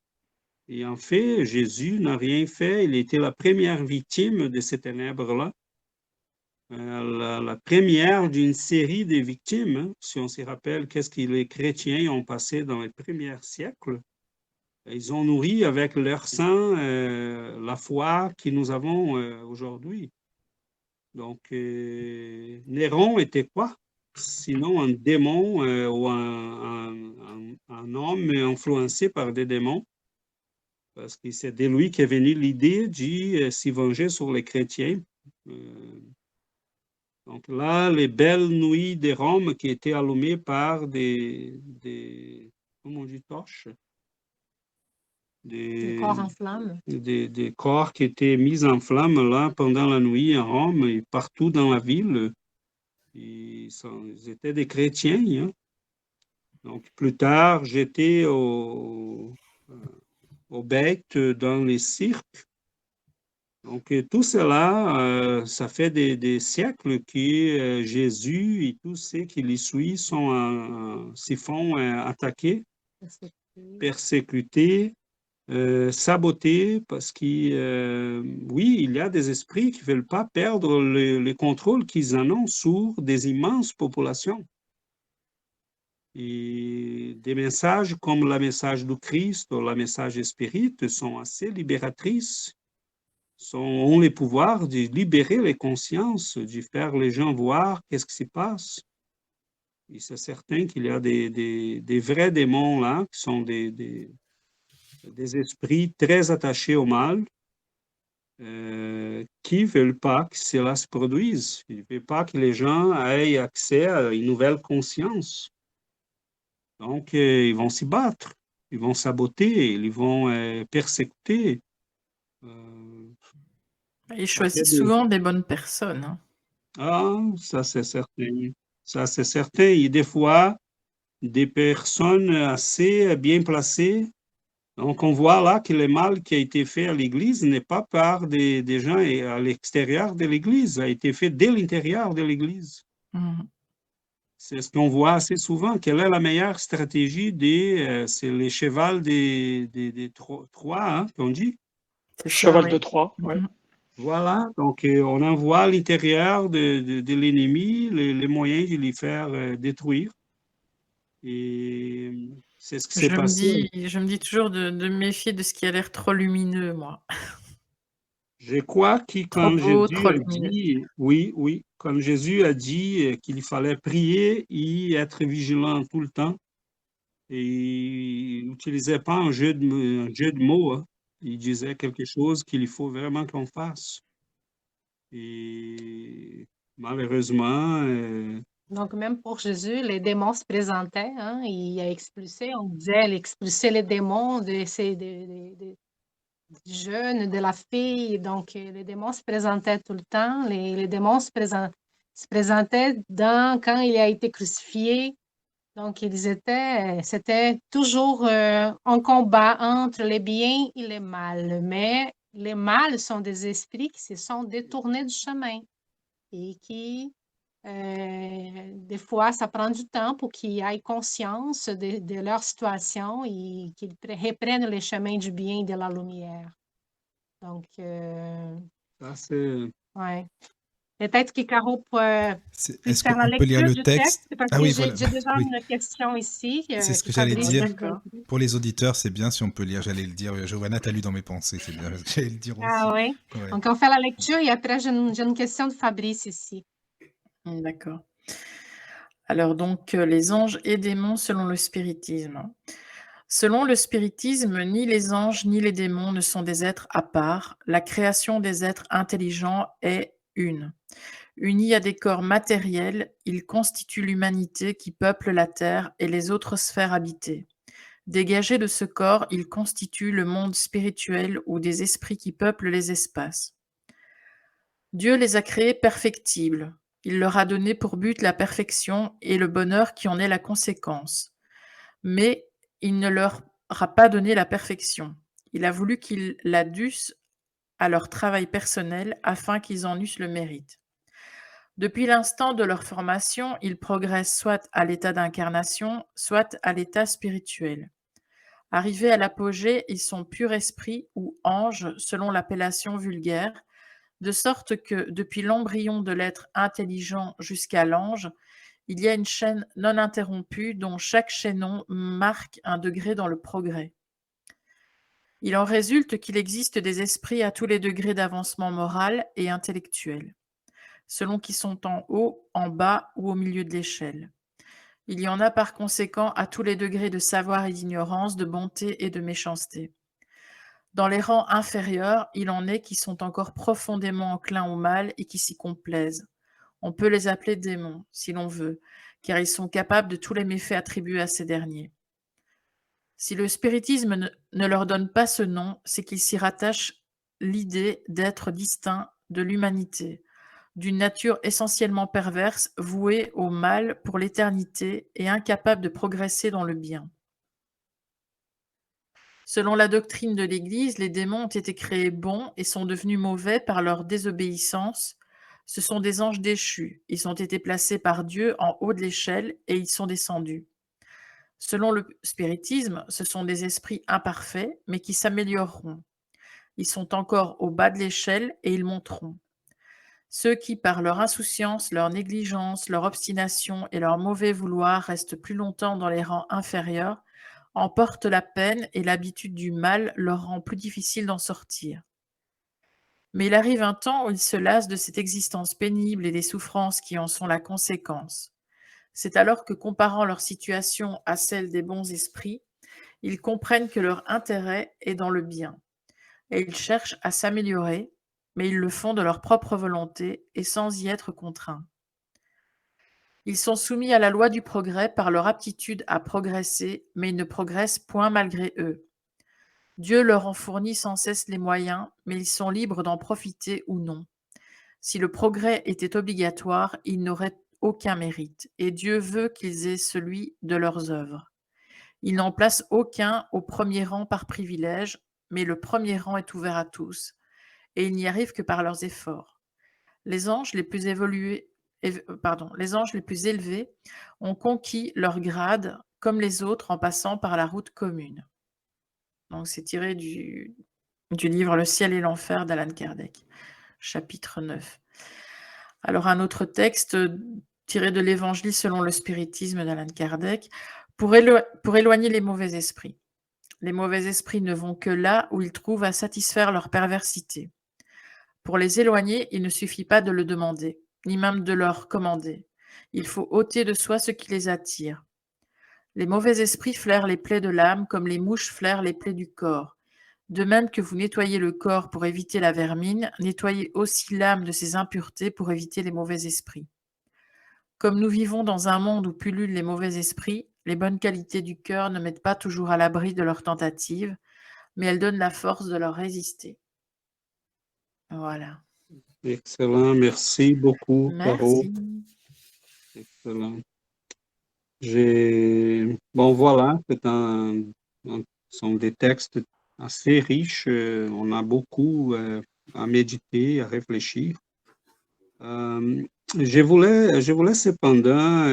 Et en fait, Jésus n'a rien fait. Il était la première victime de ces ténèbres-là. La première d'une série de victimes. Hein. Si on se rappelle qu'est-ce que les chrétiens ont passé dans les premiers siècles, ils ont nourri avec leur sang la foi que nous avons aujourd'hui. Donc, Néron était quoi? Sinon un démon ou un homme influencé par des démons. Parce que c'est de lui qu'est venue l'idée de s'y venger sur les chrétiens. Donc là, les belles nuits de Rome qui étaient allumées par comment on dit, torches? Des corps en flammes. Des corps qui étaient mis en flammes là pendant la nuit à Rome et partout dans la ville. Ils étaient des chrétiens. Hein. Donc plus tard, j'étais au bête dans les cirques. Donc tout cela, ça fait des siècles que Jésus et tous ceux qui les suivent s'y font attaquer, persécuter, saboter, parce que oui, il y a des esprits qui ne veulent pas perdre le contrôle qu'ils en ont sur des immenses populations. Et des messages comme le message du Christ ou le message spirit sont assez libératrices, ont le pouvoir de libérer les consciences, de faire les gens voir qu'est-ce qui se passe. Et c'est certain qu'il y a des vrais démons là, qui sont des esprits très attachés au mal, qui ne veulent pas que cela se produise. Ils ne veulent pas que les gens aient accès à une nouvelle conscience. Donc, ils vont s'y battre, ils vont saboter, ils vont persécuter. Ils choisissent souvent des bonnes personnes. Hein. Ah, ça c'est certain. Ça c'est certain. Et des fois, des personnes assez bien placées. Donc, on voit là que le mal qui a été fait à l'Église n'est pas par des gens à l'extérieur de l'Église, a été fait dès l'intérieur de l'Église. Mhm. C'est ce qu'on voit assez souvent. Quelle est la meilleure stratégie c'est les chevals des Troie, hein, qu'on dit? Cheval oui. de Troie, ouais. Voilà, donc on envoie à l'intérieur de l'ennemi les moyens de les faire détruire. Et c'est ce qui s'est passé. Je me dis toujours de me méfier de ce qui a l'air trop lumineux, moi. Je crois que quand beau, Jésus trop a lumineux. dit, oui, quand Jésus a dit qu'il fallait prier et être vigilant tout le temps, et il n'utilisait pas un jeu de mots, hein. Il disait quelque chose qu'il faut vraiment qu'on fasse. Et malheureusement, Donc, même pour Jésus, les démons se présentaient. Hein, il a expulsé, on disait, il expulsait les démons du jeune, de la fille. Donc, les démons se présentaient tout le temps. Les démons se présentaient quand il a été crucifié. Donc, c'était toujours un combat entre les biens et les mal. Mais les mal sont des esprits qui se sont détournés du chemin et qui, des fois, ça prend du temps pour qu'ils aient conscience de leur situation et qu'ils reprennent les chemins du bien et de la lumière. Donc, ça c'est... ouais. Peut-être que Caro peut Est-ce faire la qu'on peut lire lecture le du texte? parce Ah que oui, j'ai voilà. déjà Oui. une question ici. C'est ce que j'allais dire. Pour les auditeurs, c'est bien si on peut lire. J'allais le dire. Johanna, t'as lu dans mes pensées. C'est bien. J'allais le dire aussi. Ah oui. Ouais. Donc, on fait la lecture et après, j'ai une question de Fabrice ici. D'accord. Alors donc, les anges et démons selon le spiritisme. Selon le spiritisme, ni les anges ni les démons ne sont des êtres à part. La création des êtres intelligents est une. Unis à des corps matériels, ils constituent l'humanité qui peuple la Terre et les autres sphères habitées. Dégagés de ce corps, ils constituent le monde spirituel ou des esprits qui peuplent les espaces. Dieu les a créés perfectibles. Il leur a donné pour but la perfection et le bonheur qui en est la conséquence. Mais il ne leur a pas donné la perfection. Il a voulu qu'ils la dussent à leur travail personnel afin qu'ils en eussent le mérite. Depuis l'instant de leur formation, ils progressent soit à l'état d'incarnation, soit à l'état spirituel. Arrivés à l'apogée, ils sont pur esprit ou anges selon l'appellation vulgaire, de sorte que depuis l'embryon de l'être intelligent jusqu'à l'ange, il y a une chaîne non interrompue dont chaque chaînon marque un degré dans le progrès. Il en résulte qu'il existe des esprits à tous les degrés d'avancement moral et intellectuel, selon qu'ils sont en haut, en bas ou au milieu de l'échelle. Il y en a par conséquent à tous les degrés de savoir et d'ignorance, de bonté et de méchanceté. Dans les rangs inférieurs, il en est qui sont encore profondément enclins au mal et qui s'y complaisent. On peut les appeler démons, si l'on veut, car ils sont capables de tous les méfaits attribués à ces derniers. Si le spiritisme ne leur donne pas ce nom, c'est qu'il s'y rattache l'idée d'être distinct de l'humanité, d'une nature essentiellement perverse, vouée au mal pour l'éternité et incapable de progresser dans le bien. Selon la doctrine de l'Église, les démons ont été créés bons et sont devenus mauvais par leur désobéissance. Ce sont des anges déchus. Ils ont été placés par Dieu en haut de l'échelle et ils sont descendus. Selon le spiritisme, ce sont des esprits imparfaits, mais qui s'amélioreront. Ils sont encore au bas de l'échelle et ils monteront. Ceux qui, par leur insouciance, leur négligence, leur obstination et leur mauvais vouloir, restent plus longtemps dans les rangs inférieurs, emportent la peine et l'habitude du mal leur rend plus difficile d'en sortir. Mais il arrive un temps où ils se lassent de cette existence pénible et des souffrances qui en sont la conséquence. C'est alors que, comparant leur situation à celle des bons esprits, ils comprennent que leur intérêt est dans le bien, et ils cherchent à s'améliorer, mais ils le font de leur propre volonté et sans y être contraints. Ils sont soumis à la loi du progrès par leur aptitude à progresser, mais ils ne progressent point malgré eux. Dieu leur en fournit sans cesse les moyens, mais ils sont libres d'en profiter ou non. Si le progrès était obligatoire, ils n'auraient aucun mérite, et Dieu veut qu'ils aient celui de leurs œuvres. Il n'en place aucun au premier rang par privilège, mais le premier rang est ouvert à tous, et ils n'y arrivent que par leurs efforts. Les anges les plus élevés ont conquis leur grade comme les autres en passant par la route commune. Donc c'est tiré du livre Le ciel et l'enfer d'Alan Kardec, chapitre 9. Alors un autre texte tiré de l'Évangile selon le spiritisme d'Alan Kardec, pour éloigner les mauvais esprits. Les mauvais esprits ne vont que là où ils trouvent à satisfaire leur perversité. Pour les éloigner, il ne suffit pas de le demander, ni même de leur commander. Il faut ôter de soi ce qui les attire. Les mauvais esprits flairent les plaies de l'âme comme les mouches flairent les plaies du corps. De même que vous nettoyez le corps pour éviter la vermine, nettoyez aussi l'âme de ses impuretés pour éviter les mauvais esprits. Comme nous vivons dans un monde où pullulent les mauvais esprits, les bonnes qualités du cœur ne mettent pas toujours à l'abri de leurs tentatives, mais elles donnent la force de leur résister. Voilà. Excellent, merci beaucoup, Caro. Merci. Excellent. Bon, voilà, ce sont des textes assez riches. On a beaucoup à méditer, à réfléchir. Je voulais cependant,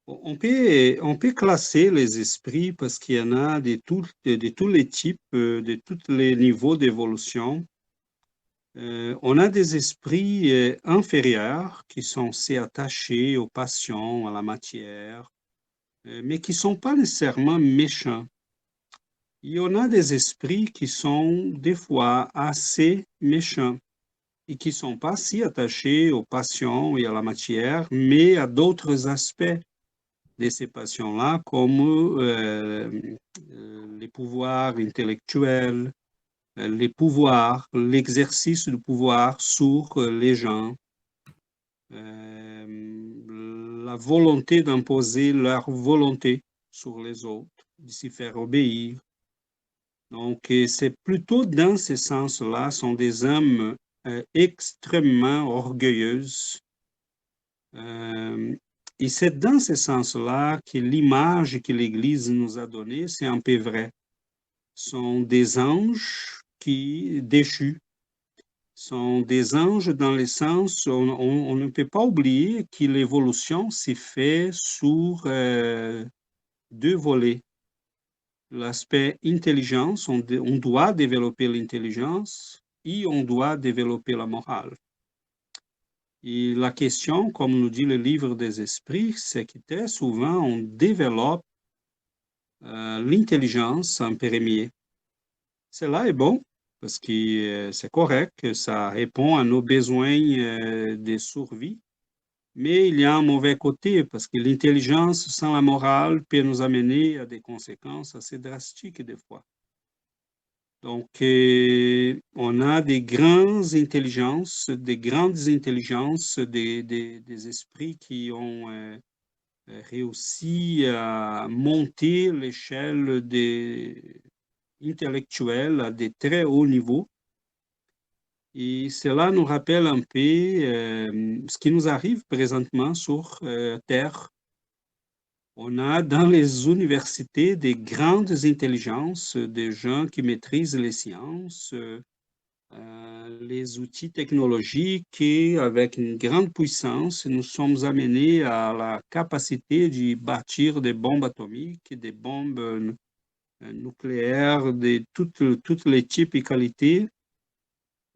on peut classer les esprits parce qu'il y en a de tous les types, de tous les niveaux d'évolution. On a des esprits inférieurs qui sont assez attachés aux passions, à la matière, mais qui ne sont pas nécessairement méchants. Il y en a des esprits qui sont des fois assez méchants et qui ne sont pas si attachés aux passions et à la matière, mais à d'autres aspects de ces passions-là, comme les pouvoirs intellectuels, les pouvoirs, l'exercice du pouvoir sur les gens, la volonté d'imposer leur volonté sur les autres, de s'y faire obéir. Donc, c'est plutôt dans ce sens-là, sont des âmes extrêmement orgueilleuses. Et c'est dans ce sens-là que l'image que l'Église nous a donnée, c'est un peu vrai. Ce sont des anges déchus. Ce sont des anges dans le sens, on ne peut pas oublier que l'évolution s'est faite sur deux volets. L'aspect intelligence, on doit développer l'intelligence et on doit développer la morale. Et la question, comme nous dit le livre des esprits, c'est que très souvent, on développe l'intelligence en premier. Cela est bon, parce que c'est correct, que ça répond à nos besoins de survie. Mais il y a un mauvais côté, parce que l'intelligence sans la morale peut nous amener à des conséquences assez drastiques des fois. Donc, on a des grandes intelligences, des esprits qui ont réussi à monter l'échelle intellectuelle à des très hauts niveaux. Et cela nous rappelle un peu ce qui nous arrive présentement sur Terre. On a dans les universités des grandes intelligences, des gens qui maîtrisent les sciences, les outils technologiques et avec une grande puissance, nous sommes amenés à la capacité de bâtir des bombes atomiques, des bombes nucléaires de toutes les types et qualités.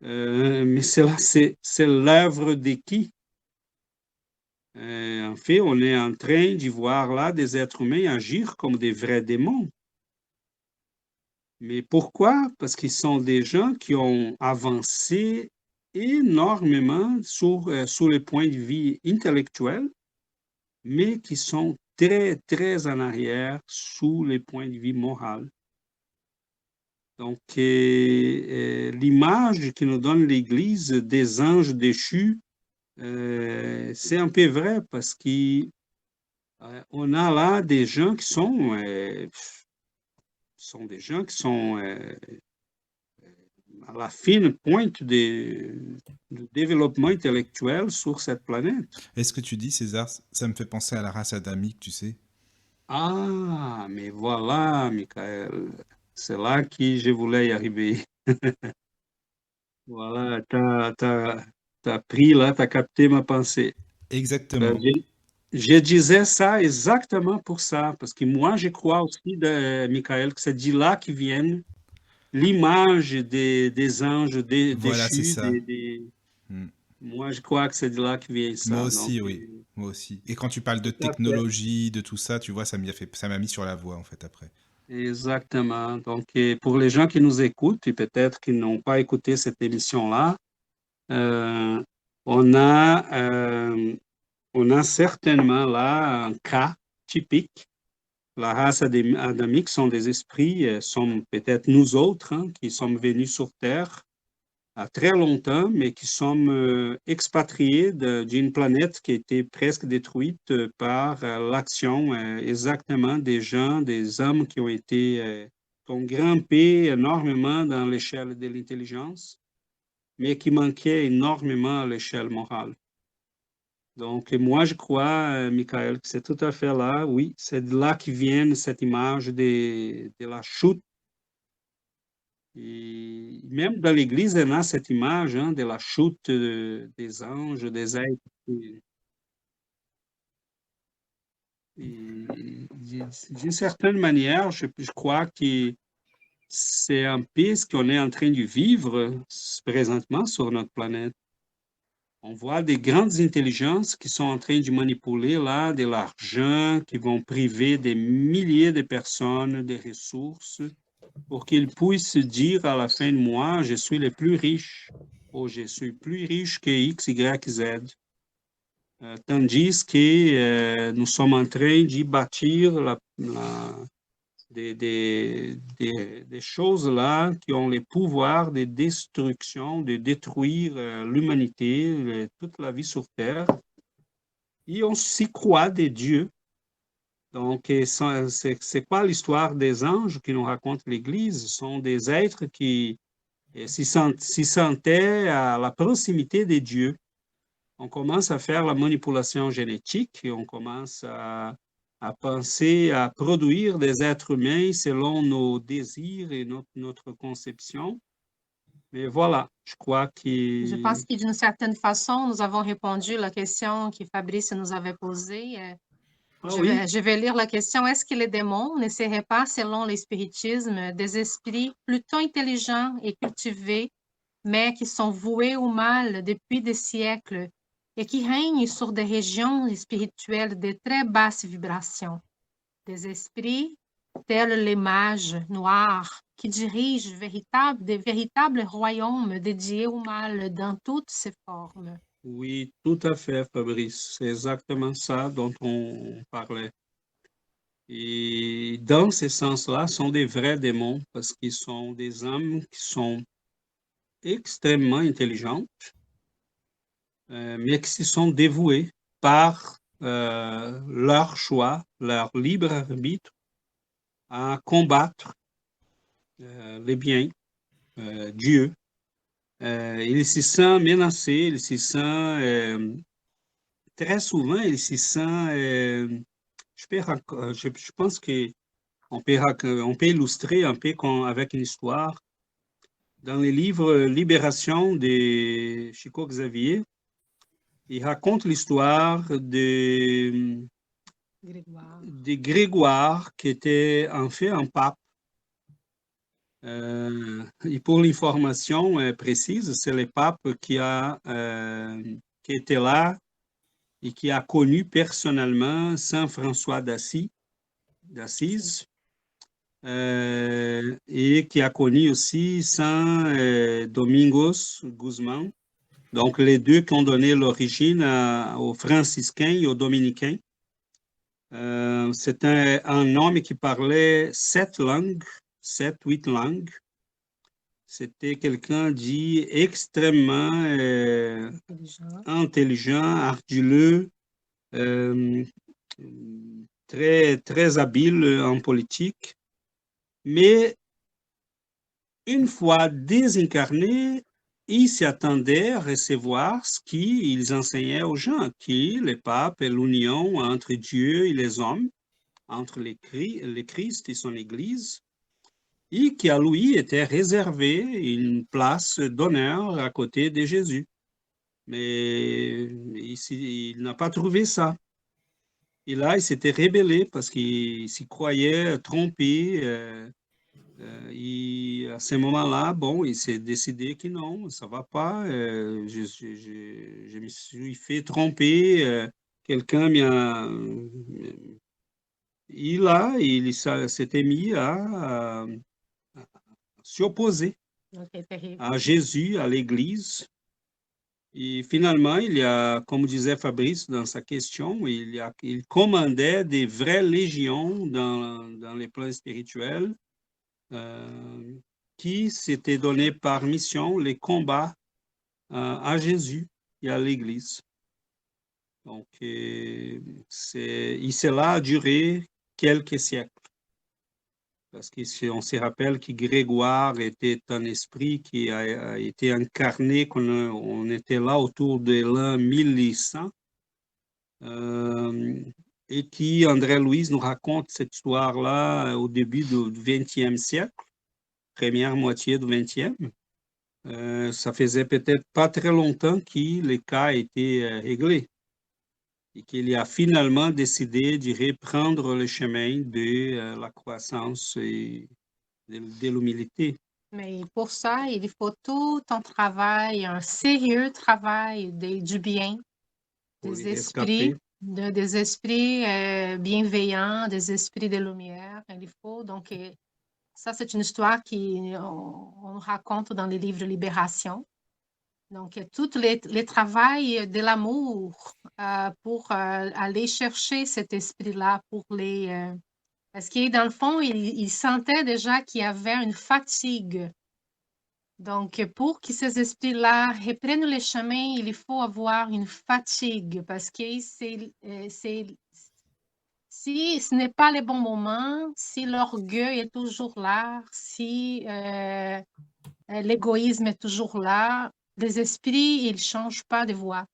Mais c'est l'œuvre de qui? En fait, on est en train d'y voir là des êtres humains agir comme des vrais démons. Mais pourquoi? Parce qu'ils sont des gens qui ont avancé énormément sur le point de vue intellectuel, mais qui sont très, très en arrière sous le point de vue moral. Donc, l'image que nous donne l'Église des anges déchus, c'est un peu vrai parce qu'on a là des gens qui sont des gens qui sont à la fine pointe du développement intellectuel sur cette planète. Est-ce que tu dis, César, ça me fait penser à la race adamique, tu sais? Ah, mais voilà, Michael. C'est là que je voulais y arriver. Voilà, t'as pris là, t'as capté ma pensée. Exactement. Je disais ça exactement pour ça, parce que moi, je crois aussi, Michael, que c'est de là que vient l'image des anges Voilà, c'est déchus. ça. Moi, je crois que c'est de là que vient ça. Moi aussi, donc, oui. Moi aussi. Et quand tu parles de tout à fait. technologie, de tout ça, tu vois, ça m'a mis sur la voie, en fait, après. Exactement. Donc, pour les gens qui nous écoutent et peut-être qui n'ont pas écouté cette émission-là, on a certainement là un cas typique. La race adamique sont des esprits, sont peut-être nous autres qui sommes venus sur Terre à très longtemps, mais qui sommes expatriés d'une planète qui a été presque détruite par l'action exactement des gens, des hommes qui ont grimpé énormément dans l'échelle de l'intelligence, mais qui manquaient énormément à l'échelle morale. Donc, moi, je crois, Michael, que c'est tout à fait là, oui, c'est de là que vient cette image de la chute. Et même dans l'Église, on a cette image de la chute des anges, des êtres. D'une certaine manière, je crois que c'est un peu ce qu'on est en train de vivre présentement sur notre planète. On voit des grandes intelligences qui sont en train de manipuler là de l'argent, qui vont priver des milliers de personnes des ressources pour qu'ils puissent dire à la fin de mois, je suis le plus riche, ou je suis plus riche que X, Y, Z. Tandis que nous sommes en train d'y bâtir des choses là qui ont le pouvoir de destruction, de détruire l'humanité, toute la vie sur Terre. Et on s'y croit des dieux. Donc, c'est quoi l'histoire des anges qui nous raconte l'Église? Ce sont des êtres qui et s'y sentait à la proximité de Dieu. On commence à faire la manipulation génétique et on commence à penser à produire des êtres humains selon nos désirs et notre conception. Mais voilà, je crois Je que... pense que d'une certaine façon, nous avons répondu à la question que Fabrice nous avait posée. Ah oui, Je vais lire la question. Est-ce que les démons ne seraient pas, selon le spiritisme, des esprits plutôt intelligents et cultivés, mais qui sont voués au mal depuis des siècles et qui règnent sur des régions spirituelles de très basses vibrations? Des esprits tels les mages noirs qui dirigent des véritables royaumes dédiés au mal dans toutes ses formes. oui, tout à fait, Fabrice. C'est exactement ça dont on parlait. Et dans ce sens-là, sont des vrais démons parce qu'ils sont des âmes qui sont extrêmement intelligentes, mais qui se sont dévouées par leur choix, leur libre arbitre à combattre les biens, Dieu. Il se sent menacé, il se sent très souvent, il se sent. Je pense qu'on peut illustrer un peu avec une histoire. Dans les livres Libération de Chico Xavier, il raconte l'histoire Grégoire. de Grégoire, qui était en fait un pape. Et pour l'information précise, c'est le pape qui était là et qui a connu personnellement Saint François d'Assise, et qui a connu aussi Saint Domingos Guzmán, donc les deux qui ont donné l'origine aux franciscains et aux dominicains. C'est un homme qui parlait 7 langues, 8 langues. C'était quelqu'un dit extrêmement intelligent, ardileux, très, très habile en politique. Mais une fois désincarné, il s'attendait à recevoir ce qu'ils enseignaient aux gens, qui le pape est l'union entre Dieu et les hommes, entre le Christ et son Église, et qui à lui était réservé une place d'honneur à côté de Jésus. Mais il n'a pas trouvé ça. Et là, il s'était rébellé parce qu'il s'y croyait trompé. Et à ce moment-là, bon, il s'est décidé que non, ça va pas. Je me suis fait tromper. Quelqu'un m'a... il s'était mis à s'opposer Ok, terrible. à Jésus, à l'Église. Et finalement, il y a, comme disait Fabrice dans sa question, il commandait des vraies légions dans les plans spirituels qui s'étaient donné par mission les combats à Jésus et à l'Église. Donc, cela a duré quelques siècles. Parce qu'on se rappelle que Grégoire était un esprit qui a été incarné, on était là autour de l'an 1100, et qui, André Louise nous raconte cette histoire-là au début du XXe siècle, première moitié du XXe. Ça faisait peut-être pas très longtemps que les cas étaient réglés et qu'il a finalement décidé de reprendre le chemin de la croissance et de l'humilité. Mais pour ça, il faut tout un travail, un sérieux travail du bien, Pour des les rescaper. esprits, des esprits bienveillants, des esprits de lumière. Il faut donc, ça c'est une histoire qu'on raconte dans les livres Libération. Donc, tout le travail de l'amour pour aller chercher cet esprit-là, parce que dans le fond, il sentait déjà qu'il y avait une fatigue. Donc, pour que ces esprits-là reprennent le chemin, il faut avoir une fatigue, parce que si ce n'est pas le bon moment, si l'orgueil est toujours là, si l'égoïsme est toujours là. Les esprits, ils ne changent pas de voie.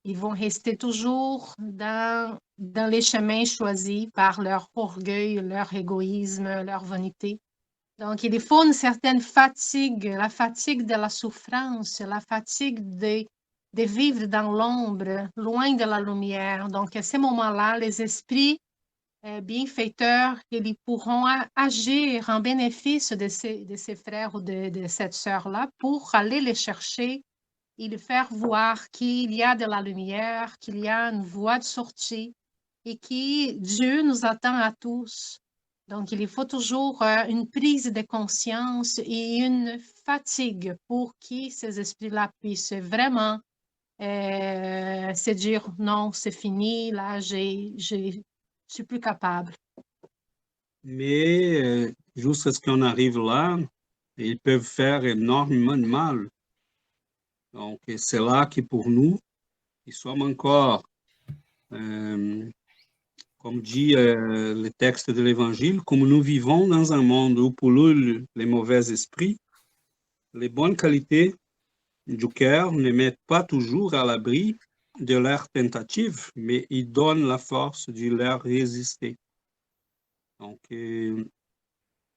Ils vont rester toujours dans les chemins choisis par leur orgueil, leur égoïsme, leur vanité. Donc, il faut une certaine fatigue, la fatigue de la souffrance, la fatigue de vivre dans l'ombre, loin de la lumière. Donc, à ce moment-là, les esprits bienfaiteurs, ils pourront agir en bénéfice de ces frères ou de cette sœur-là pour aller les chercher et les faire voir qu'il y a de la lumière, qu'il y a une voie de sortie et que Dieu nous attend à tous. Donc, il faut toujours une prise de conscience et une fatigue pour que ces esprits-là puissent vraiment se dire non, c'est fini, là, je suis plus capable. Mais jusqu'à ce qu'on arrive là, ils peuvent faire énormément de mal. Donc, c'est là que pour nous, nous sommes encore, comme dit le texte de l'Évangile, comme nous vivons dans un monde où polluent les mauvais esprits, les bonnes qualités du cœur ne mettent pas toujours à l'abri de leurs tentatives, mais ils donnent la force de leur résister. Donc, ce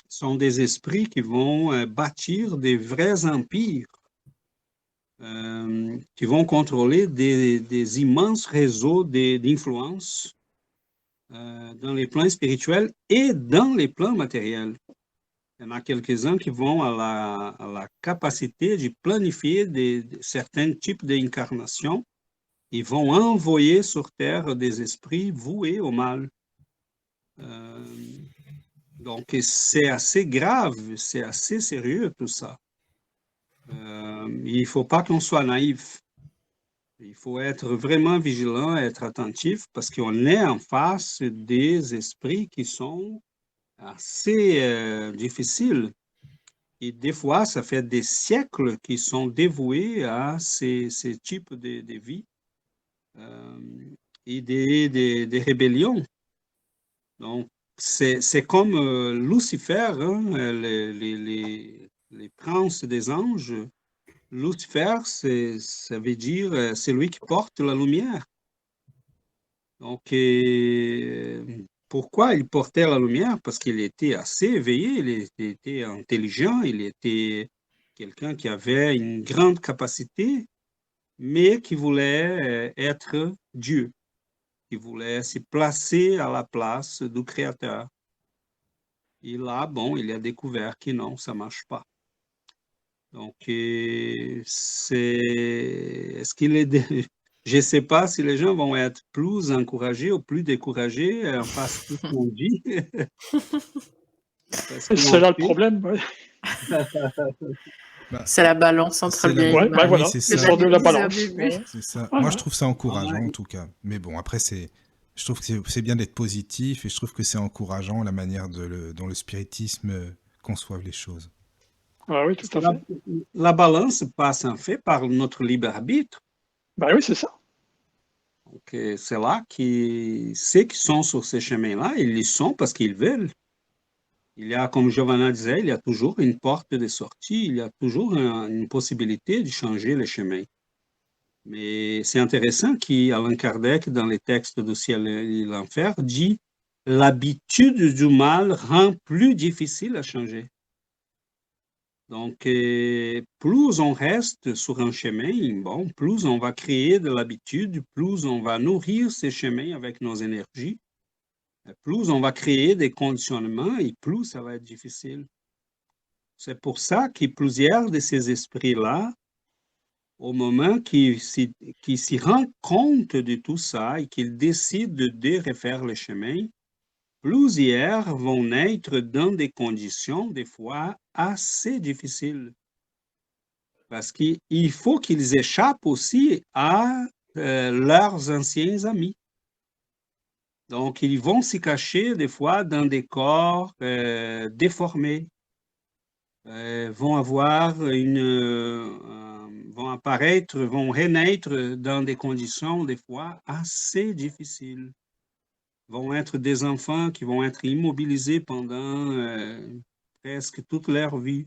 sont des esprits qui vont bâtir des vrais empires, qui vont contrôler des immenses réseaux d'influence dans les plans spirituels et dans les plans matériels. Il y en a quelques-uns qui vont à la capacité de planifier certains types d'incarnations. Ils vont envoyer sur Terre des esprits voués au mal. Donc, c'est assez grave, c'est assez sérieux tout ça. Il ne faut pas qu'on soit naïf. Il faut être vraiment vigilant, être attentif, parce qu'on est en face des esprits qui sont assez difficiles. Et des fois, ça fait des siècles qu'ils sont dévoués à ces types de vie et des rébellions. Donc, c'est comme Lucifer, hein, les princes des anges. Lucifer, ça veut dire c'est lui qui porte la lumière. Donc, pourquoi il portait la lumière? Parce qu'il était assez éveillé, il était intelligent, il était quelqu'un qui avait une grande capacité, mais qui voulait être Dieu, qui voulait se placer à la place du Créateur. Et là, bon, il a découvert que non, ça ne marche pas. Donc, est-ce qu'il est... Je ne sais pas si les gens vont être plus encouragés ou plus découragés en face de ce qu'on dit. C'est là le problème. Ouais. C'est la balance entre le bien et le mal. Voilà, c'est c'est ça. sur de la balance. C'est ça. Moi, je trouve ça encourageant, en tout cas. Mais bon, après, je trouve que c'est bien d'être positif et je trouve que c'est encourageant la manière dont le spiritisme conçoit les choses. Ah oui, tout à fait. La balance passe en fait par notre libre arbitre. Ben oui, c'est ça. Donc, c'est là que ceux qui sont sur ces chemins-là, ils y sont parce qu'ils veulent. Il y a, comme Giovanna disait, il y a toujours une porte de sortie, il y a toujours une possibilité de changer les chemins. Mais c'est intéressant qu'Allan Kardec, dans les textes du ciel et l'enfer, dit « l'habitude du mal rend plus difficile à changer ». Donc, plus on reste sur un chemin, bon, plus on va créer de l'habitude, plus on va nourrir ces chemins avec nos énergies, plus on va créer des conditionnements et plus ça va être difficile. C'est pour ça que plusieurs de ces esprits-là, au moment qu'ils s'y rendent compte de tout ça et qu'ils décident de refaire le chemin, plusieurs vont naître dans des conditions, des fois, assez difficiles. Parce qu'il faut qu'ils échappent aussi à leurs anciens amis. Donc, ils vont se cacher des fois dans des corps déformés, vont apparaître, vont renaître dans des conditions des fois assez difficiles. Vont être des enfants qui vont être immobilisés pendant presque toute leur vie.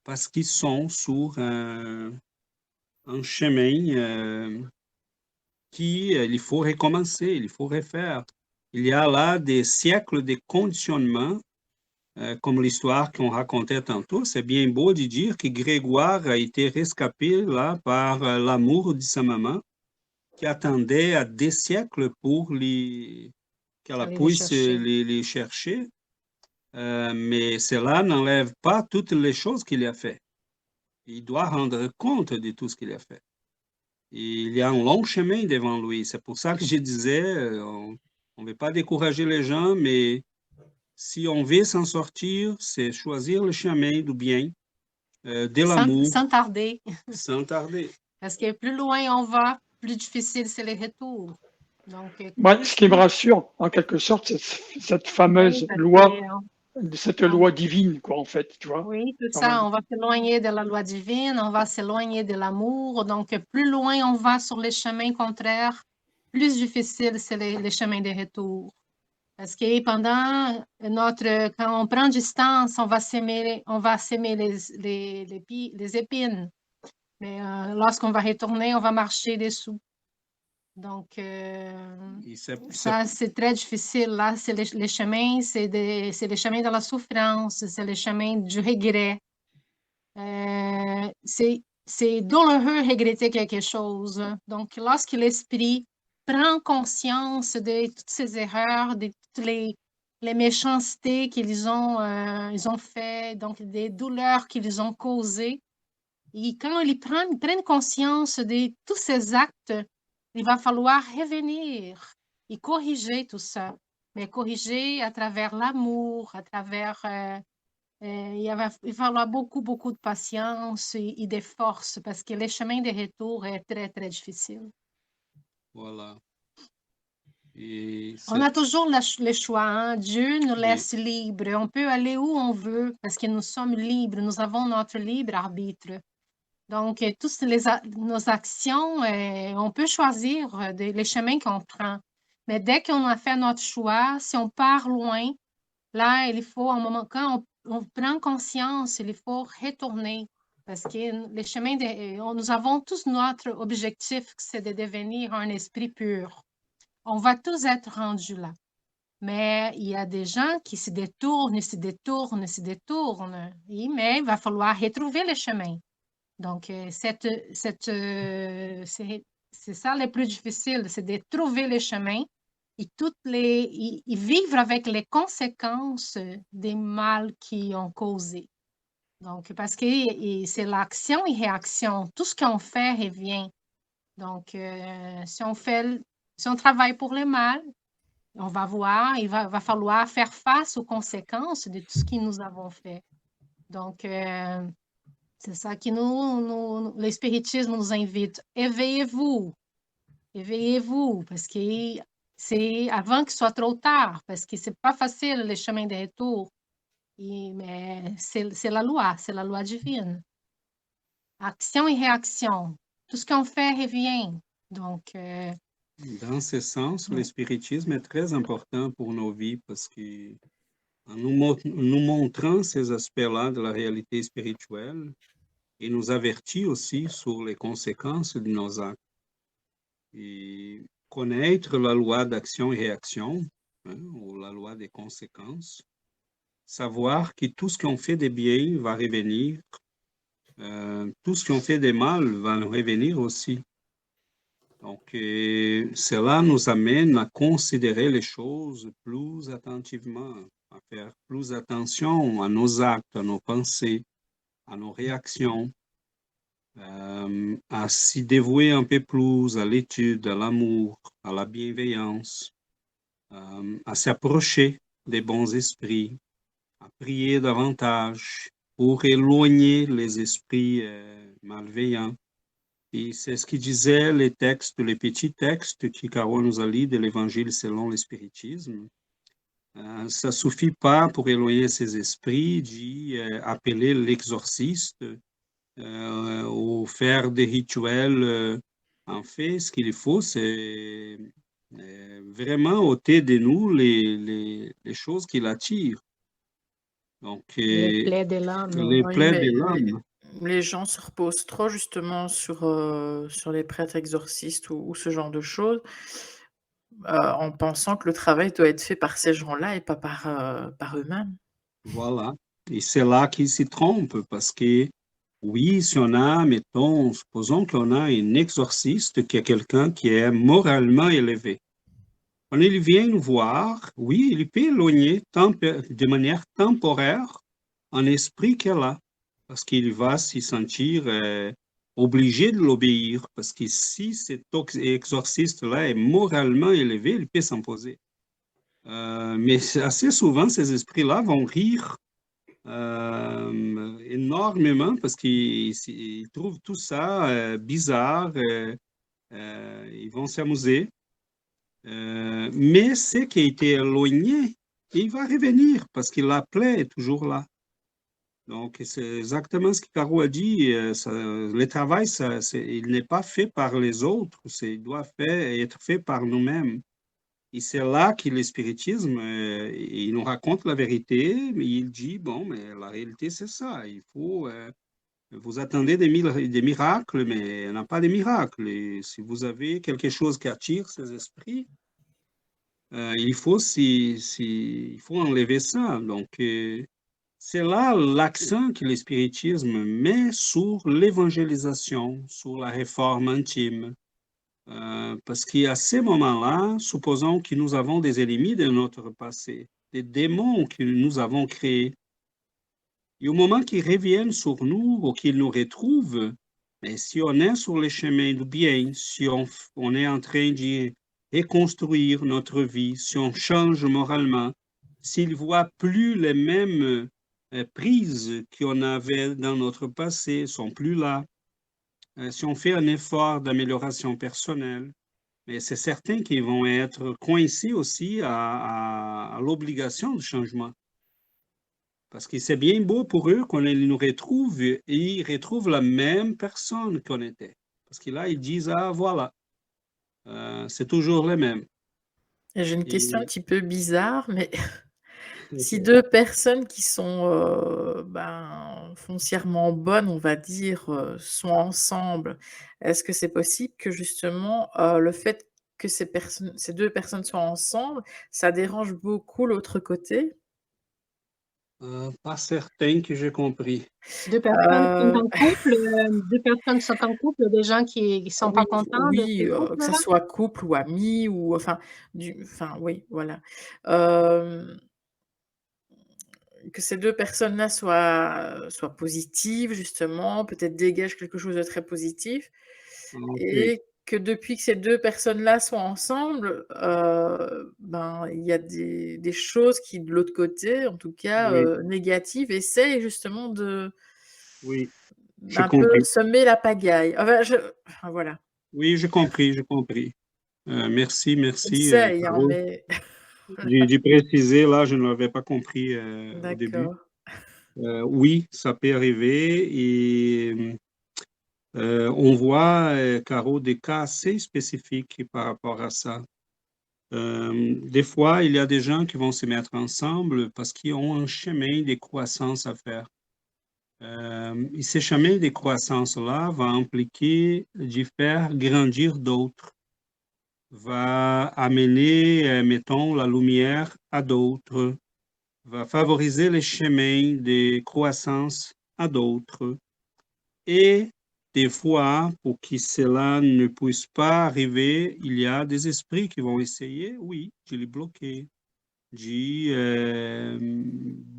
parce qu'ils sont sur un chemin il faut recommencer, il faut refaire. Il y a là des siècles de conditionnement, comme l'histoire qu'on racontait tantôt. C'est bien beau de dire que Grégoire a été rescapé là par l'amour de sa maman, qui attendait à des siècles pour qu'elle Aller les puisse chercher. les chercher. Mais cela n'enlève pas toutes les choses qu'il a fait. Il doit rendre compte de tout ce qu'il a fait. Et il y a un long chemin devant lui. C'est pour ça que je disais, on ne veut pas décourager les gens, mais si on veut s'en sortir, c'est choisir le chemin du bien, de l'amour, Sans tarder. sans tarder. Parce que plus loin on va, plus difficile c'est le retour. Donc, Moi, ce qui me rassure, en quelque sorte, c'est cette fameuse loi, cette loi divine, quoi, en fait, tu vois. Oui, c'est ça. On va s'éloigner de la loi divine, on va s'éloigner de l'amour. Donc, plus loin on va sur les chemins contraires, plus difficile c'est les chemins de retour. Parce que quand on prend distance, on va s'aimer les épines. Mais lorsqu'on va retourner, on va marcher dessous. Donc, ça, c'est très difficile. Là, c'est les chemins, c'est les chemins de la souffrance, c'est les chemins du regret. C'est douloureux regretter quelque chose. Donc, lorsque l'esprit prend conscience de toutes ces erreurs, de toutes les méchancetés qu'ils ont fait, donc des douleurs qu'ils ont causées, et quand ils prennent conscience de tous ces actes, il va falloir revenir et corriger tout ça. Mais corriger à travers l'amour, à travers... il va falloir beaucoup, beaucoup de patience et de force parce que le chemin de retour est très, très difficile. Voilà. On a toujours le choix. Hein? Dieu nous laisse libres. On peut aller où on veut parce que nous sommes libres. Nous avons notre libre arbitre. Donc, toutes nos actions, on peut choisir les chemins qu'on prend. Mais dès qu'on a fait notre choix, si on part loin, là, il faut, un moment, quand on prend conscience, il faut retourner. Parce que les chemins, nous avons tous notre objectif, c'est de devenir un esprit pur. On va tous être rendus là. Mais il y a des gens qui se détournent, mais il va falloir retrouver le chemin. Donc, c'est ça le plus difficile, c'est de trouver le chemin et vivre avec les conséquences des mal qu'ils ont causés. Donc, parce que c'est l'action et réaction. Tout ce qu'on fait revient. Donc, si on travaille pour le mal, on va voir, il va falloir faire face aux conséquences de tout ce que nous avons fait. Donc, c'est ça que le spiritisme nous invite. Éveillez-vous, parce que c'est avant que ce soit trop tard, parce que c'est pas facile le chemin de retour. Mais c'est la loi divine. Action et réaction. Tout ce qu'on fait revient. Donc, dans ce sens, le spiritisme est très important pour nos vies parce que en nous montrant ces aspects-là de la réalité spirituelle, il nous avertit aussi sur les conséquences de nos actes. Et connaître la loi d'action et réaction, ou la loi des conséquences, savoir que tout ce qu'on fait de bien va revenir, tout ce qu'on fait de mal va nous revenir aussi. Donc, cela nous amène à considérer les choses plus attentivement, à faire plus attention à nos actes, à nos pensées, à nos réactions, à s'y dévouer un peu plus à l'étude, à l'amour, à la bienveillance, à s'approcher des bons esprits, à prier davantage pour éloigner les esprits malveillants. Et c'est ce qui disait les textes, les petits textes que Carole nous a lus de l'Évangile selon le spiritisme. Ça ne suffit pas pour éloigner ces esprits d'appeler l'exorciste ou faire des rituels. En fait, ce qu'il faut, c'est vraiment ôter de nous les choses qui l'attirent. Donc, Les plaies de l'âme. les Oui, plaies mais de l'âme. les gens se reposent trop justement sur les prêtres exorcistes ou ce genre de choses, en pensant que le travail doit être fait par ces gens-là et pas par eux-mêmes. Voilà. Et c'est là qu'ils s'y trompent parce que, oui, si on a, mettons, supposons qu'on a un exorciste qui est quelqu'un qui est moralement élevé. Quand il vient nous voir, oui, il peut éloigner de manière temporaire un esprit qu'elle a, parce qu'il va s'y sentir obligé de l'obéir, parce que si cet exorciste-là est moralement élevé, il peut s'imposer. Mais assez souvent, ces esprits-là vont rire énormément parce qu'ils trouvent tout ça bizarre, ils vont s'amuser. Mais ce qui a été éloigné, il va revenir parce que la plaie est toujours là. Donc, c'est exactement ce que Caro a dit. Le travail, il n'est pas fait par les autres, il doit être fait par nous-mêmes. Et c'est là que le spiritisme, il nous raconte la vérité, mais il dit, bon, mais la réalité, c'est ça. Il faut, vous attendez des miracles, mais il n'y a pas de miracles. Et si vous avez quelque chose qui attire ces esprits, il faut enlever ça. Donc, c'est là l'accent que le spiritisme met sur l'évangélisation, sur la réforme intime. Parce qu'à ces moments-là, supposons que nous avons des ennemis de notre passé, des démons que nous avons créés. Et au moment qu'ils reviennent sur nous ou qu'ils nous retrouvent, mais si on est sur le chemin du bien, si on est en train de reconstruire notre vie, si on change moralement, s'ils ne voient plus les mêmes prises qu'on avait dans notre passé, sont plus là, si on fait un effort d'amélioration personnelle, mais c'est certain qu'ils vont être coincés aussi à l'obligation de changement. Parce que c'est bien beau pour eux qu'on nous retrouve et ils retrouvent la même personne qu'on était. Parce que là, ils disent, ah voilà, c'est toujours les mêmes. Et j'ai une question un Et, petit peu bizarre, mais si 2 personnes qui sont, foncièrement bonnes, on va dire, sont ensemble, est-ce que c'est possible que justement, le fait que ces 2 personnes soient ensemble, ça dérange beaucoup l'autre côté? pas certain que j'ai compris. Deux personnes qui sont Heu, en couple, 2 personnes qui sont en couple, des gens qui ne sont oui, pas contents de oui, ce que ça couple-là? soit couple ou amis ou enfin oui, voilà. Hem Que ces 2 personnes-là soient positives justement, peut-être dégagent quelque chose de très positif OK, et que depuis que ces 2 personnes-là sont ensemble, il y a des choses qui de l'autre côté, en tout cas, oui, négatives, essayent justement oui, j'ai d'un peu compris. semer la pagaille. Enfin voilà, Oui, j'ai compris, j'ai compris. Merci, essayent, hein, Caro. mais J'ai précisé, là, je ne l'avais pas compris au début. d'accord. Oui, ça peut arriver et on voit, Caro, des cas assez spécifiques par rapport à ça. Des fois, il y a des gens qui vont se mettre ensemble parce qu'ils ont un chemin de croissance à faire. Et ce chemin de croissance-là va impliquer de faire grandir d'autres, va amener, mettons, la lumière à d'autres, va favoriser les chemins de croissance à d'autres. Et des fois, pour que cela ne puisse pas arriver, il y a des esprits qui vont essayer, oui, de les bloquer, de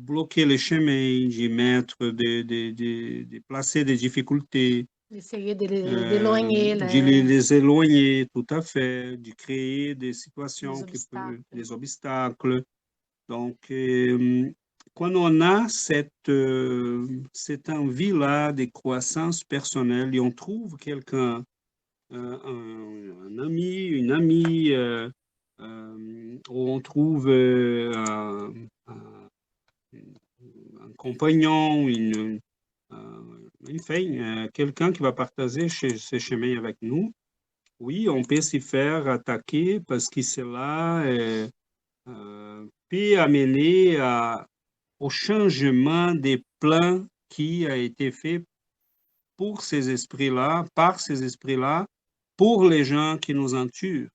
bloquer les chemins, de mettre, de placer des difficultés, D'essayer d'éloigner de les éloigner, tout à fait, de créer des situations les obstacles. des obstacles. Donc, quand on a cette envie-là de croissance personnelle et on trouve quelqu'un, un ami, une amie, ou on trouve un compagnon, enfin, quelqu'un qui va partager ce chemin avec nous, oui, on peut s'y faire attaquer parce que cela peut amener au changement des plans qui a été fait pour ces esprits-là, par ces esprits-là, pour les gens qui nous entourent.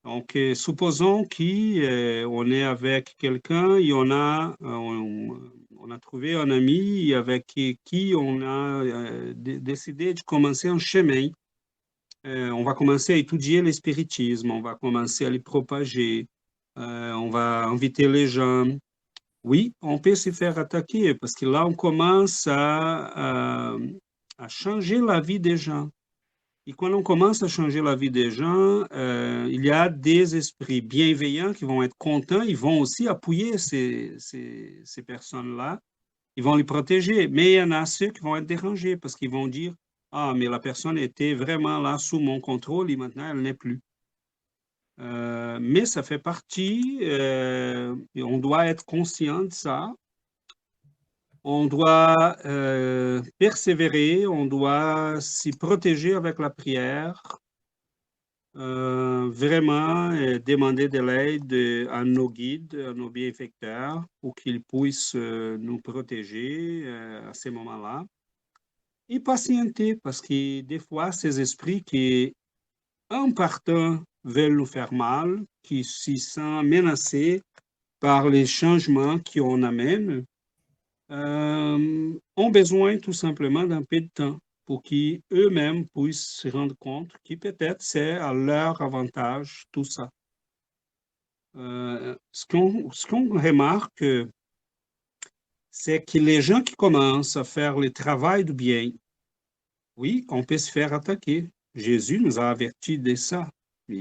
Donc, supposons qu'on est avec quelqu'un et on a trouvé un ami avec qui on a décidé de commencer un chemin. On va commencer à étudier le spiritisme, on va commencer à le propager, on va inviter les gens. Oui, on peut se faire attaquer parce que là, on commence à changer la vie des gens. Et quand on commence à changer la vie des gens, il y a des esprits bienveillants qui vont être contents, ils vont aussi appuyer ces personnes-là, ils vont les protéger. Mais il y en a ceux qui vont être dérangés parce qu'ils vont dire, ah, mais la personne était vraiment là sous mon contrôle et maintenant elle n'est plus. Mais ça fait partie, et on doit être conscient de ça. On doit persévérer, on doit s'y protéger avec la prière, vraiment demander de l'aide à nos guides, à nos bienfaiteurs, pour qu'ils puissent nous protéger à ces moments-là. Et patienter, parce que des fois, ces esprits qui, en partant, veulent nous faire mal, qui s'y sentent menacés par les changements qu'on amène, ont besoin tout simplement d'un peu de temps pour qu'eux-mêmes puissent se rendre compte que peut-être c'est à leur avantage tout ça. Ce qu'on remarque, c'est que les gens qui commencent à faire le travail du bien, oui, on peut se faire attaquer. Jésus nous a avertis de ça. Dans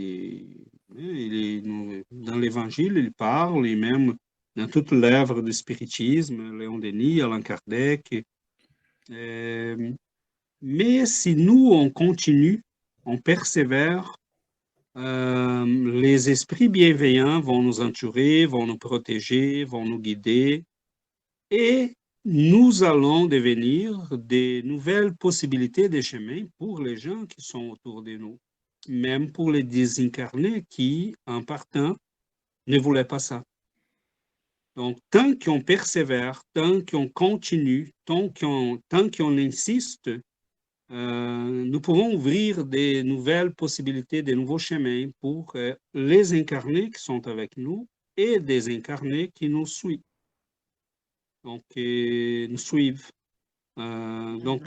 l'Évangile, il parle, et même dans toute l'œuvre du spiritisme, Léon Denis, Allan Kardec. Mais si nous, on continue, on persévère, les esprits bienveillants vont nous entourer, vont nous protéger, vont nous guider, et nous allons devenir des nouvelles possibilités de chemin pour les gens qui sont autour de nous, même pour les désincarnés qui, en partant, ne voulaient pas ça. Donc, tant qu'on persévère, tant qu'on continue, tant qu'on insiste, nous pouvons ouvrir des nouvelles possibilités, des nouveaux chemins pour les incarnés qui sont avec nous et des incarnés qui nous suivent. Donc, nous suivent. Donc,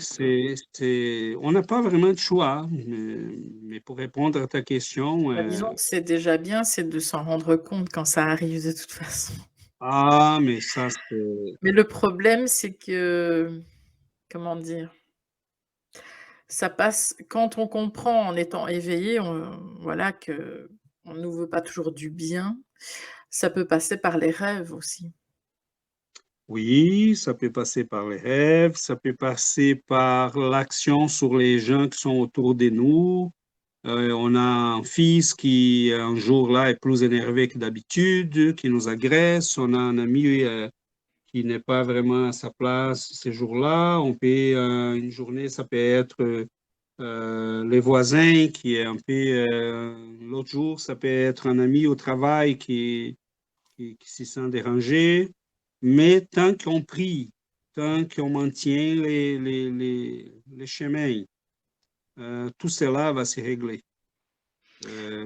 on n'a pas vraiment de choix, mais pour répondre à ta question... Disons que c'est déjà bien, c'est de s'en rendre compte quand ça arrive de toute façon. Ah, mais ça, c'est... Mais le problème, c'est que, comment dire, ça passe, quand on comprend en étant éveillé, voilà, que on ne nous veut pas toujours du bien, ça peut passer par les rêves aussi. Oui, ça peut passer par les rêves, ça peut passer par l'action sur les gens qui sont autour de nous. On a un fils qui, un jour là, est plus énervé que d'habitude, qui nous agresse. On a un ami qui n'est pas vraiment à sa place ces jours-là. On peut, une journée, ça peut être les voisins qui est un peu... l'autre jour, ça peut être un ami au travail qui se sent dérangé. Mais tant qu'on prie, tant qu'on maintient les chemins, tout cela va se régler.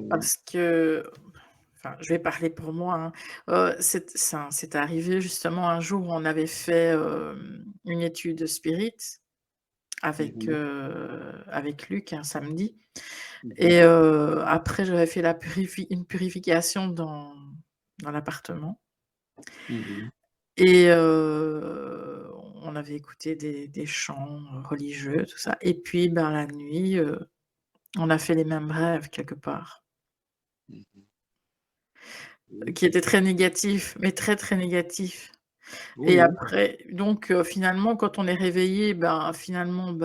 Parce que, enfin, je vais parler pour moi, hein. C'est arrivé justement un jour où on avait fait une étude spirit avec Luc un samedi. Et après, j'avais fait une purification dans l'appartement. Et on avait écouté des chants religieux, tout ça. Et puis, la nuit, on a fait les mêmes rêves quelque part, qui étaient très négatifs, mais très, très négatifs. Oui. Et après, donc finalement, quand on est réveillé, finalement,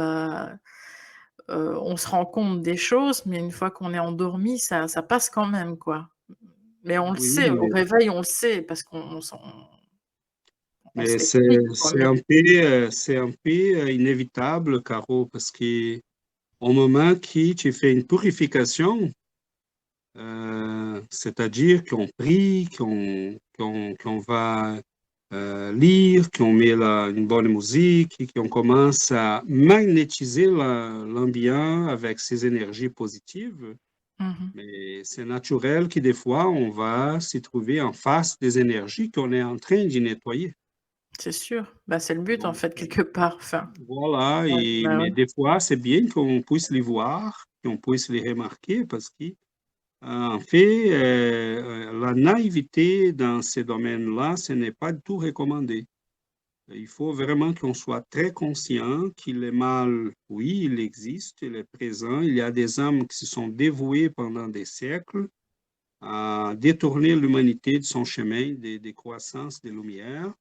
on se rend compte des choses, mais une fois qu'on est endormi, ça passe quand même, quoi. Mais on le sait, au réveil, on le sait, parce qu'on mais c'est un peu inévitable, Caro, parce qu'au moment que tu fais une purification, c'est-à-dire qu'on prie, qu'on va lire, qu'on met une bonne musique et qu'on commence à magnétiser l'ambiance avec ces énergies positives. Mais c'est naturel que des fois, on va s'y trouver en face des énergies qu'on est en train d'y nettoyer. C'est sûr. Bah, c'est le but, en Donc, fait, quelque part. Enfin, voilà, bah mais ouais. des fois, c'est bien qu'on puisse les voir, qu'on puisse les remarquer parce que, en fait, la naïveté dans ces domaines-là, ce n'est pas du tout recommandé. Il faut vraiment qu'on soit très conscient que le mal, oui, il existe, il est présent. Il y a des âmes qui se sont dévouées pendant des siècles à détourner l'humanité de son chemin des croissances des Lumières.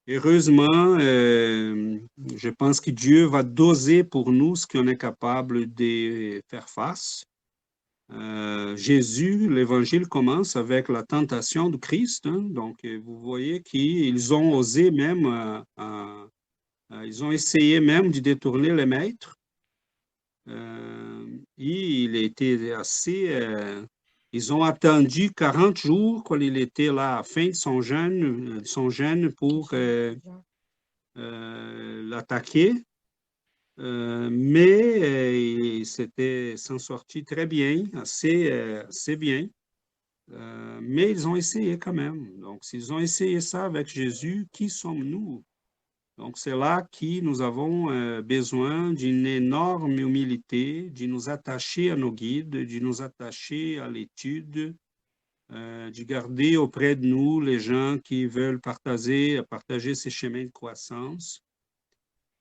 Heureusement, je pense que Dieu va doser pour nous ce qu'on est capable de faire face. Jésus, l'évangile commence avec la tentation du Christ. Hein, donc, vous voyez qu'ils ont osé même, ils ont essayé même de détourner les maîtres. Et il était assez... ils ont attendu 40 jours quand il était là à la fin de son jeûne pour l'attaquer. Mais c'était s'en sorti très bien, assez bien. Mais ils ont essayé quand même. Donc, s'ils ont essayé ça avec Jésus, qui sommes-nous? Donc, c'est là que nous avons besoin d'une énorme humilité, de nous attacher à nos guides, de nous attacher à l'étude, de garder auprès de nous les gens qui veulent partager ces chemins de croissance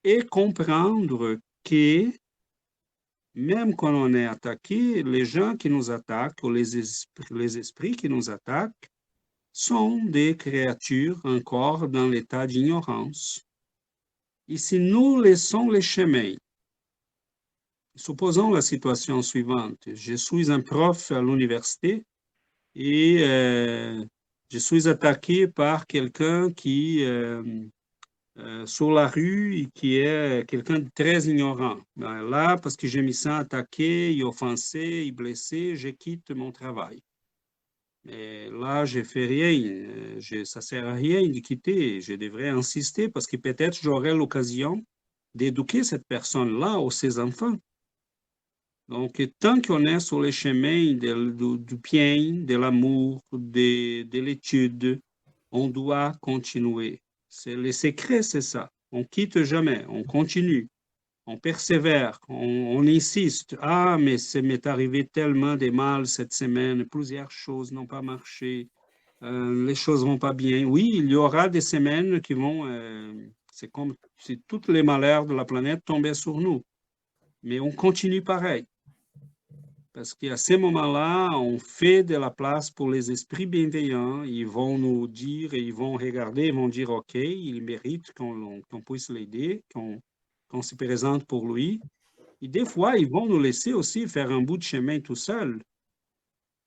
et comprendre que même quand on est attaqué, les gens qui nous attaquent ou les esprits qui nous attaquent sont des créatures encore dans l'état d'ignorance. Et si nous laissons les chemins, supposons la situation suivante, je suis un prof à l'université et je suis attaqué par quelqu'un qui, sur la rue, et qui est quelqu'un de très ignorant. Là, parce que je me sens attaqué, et offensé, et blessé, je quitte mon travail. Mais là, je ne fais rien. Ça ne sert à rien de quitter. Je devrais insister parce que peut-être j'aurai l'occasion d'éduquer cette personne-là ou ses enfants. Donc, tant qu'on est sur le chemin du bien, de l'amour, de l'étude, on doit continuer. Le secret, c'est ça. On ne quitte jamais, on continue, on persévère, on insiste. Ah, mais ça m'est arrivé tellement de mal cette semaine, plusieurs choses n'ont pas marché, les choses ne vont pas bien. Oui, il y aura des semaines qui vont... c'est comme si tous les malheurs de la planète tombaient sur nous. Mais on continue pareil. Parce qu'à ces moments-là, on fait de la place pour les esprits bienveillants. Ils vont nous dire, et ils vont regarder, ils vont dire, OK, il mérite qu'on puisse l'aider, qu'on se présente pour lui. Et des fois, ils vont nous laisser aussi faire un bout de chemin tout seul.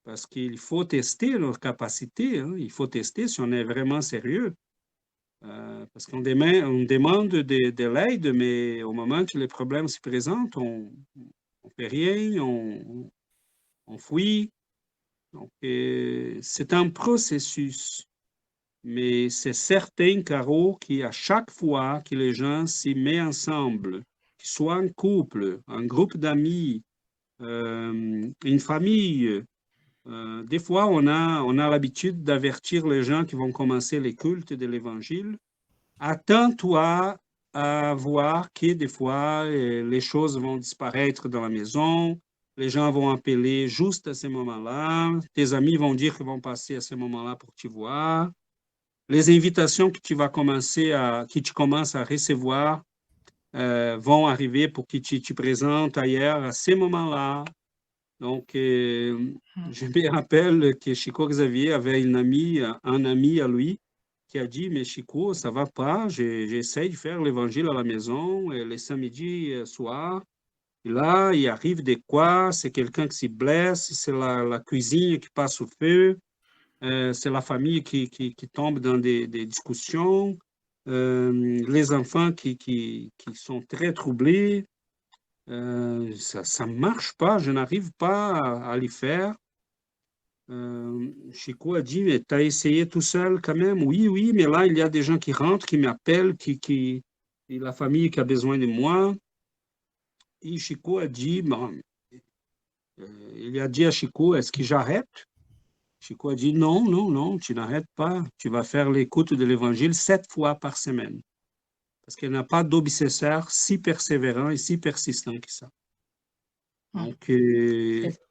Parce qu'il faut tester leur capacité. Hein. Il faut tester si on est vraiment sérieux. Parce qu'on demande de l'aide, mais au moment que les problèmes se présentent, on ne fait rien, on fuit. Donc, c'est un processus, mais c'est certain, Caro, qu'à chaque fois que les gens s'y mettent ensemble, qu'ils soient un couple, un groupe d'amis, une famille, des fois, on a l'habitude d'avertir les gens qui vont commencer les cultes de l'Évangile. Attends-toi à voir que des fois, les choses vont disparaître dans la maison, les gens vont appeler juste à ce moment-là, tes amis vont dire qu'ils vont passer à ce moment-là pour te voir. Les invitations que tu commences à recevoir vont arriver pour que tu te présentes ailleurs à ce moment-là. Donc, je me rappelle que Chico Xavier avait un ami à lui qui a dit, mais Chico, ça va pas, j'essaie de faire l'évangile à la maison, et les samedis soirs, et là, il arrive de quoi, c'est quelqu'un qui se blesse, c'est la cuisine qui passe au feu, c'est la famille qui tombe dans des discussions, les enfants qui sont très troublés, ça ne marche pas, je n'arrive pas à les faire. Chico a dit, mais tu as essayé tout seul quand même? Oui, oui, mais là, il y a des gens qui rentrent, qui m'appellent, et la famille qui a besoin de moi. Et Chico a dit, bon, il a dit à Chico, est-ce que j'arrête? Chico a dit, non, non, non, tu n'arrêtes pas. Tu vas faire l'écoute de l'Évangile 7 fois par semaine. Parce qu'il n'y a pas d'obsesseur si persévérant et si persistant que ça. Donc,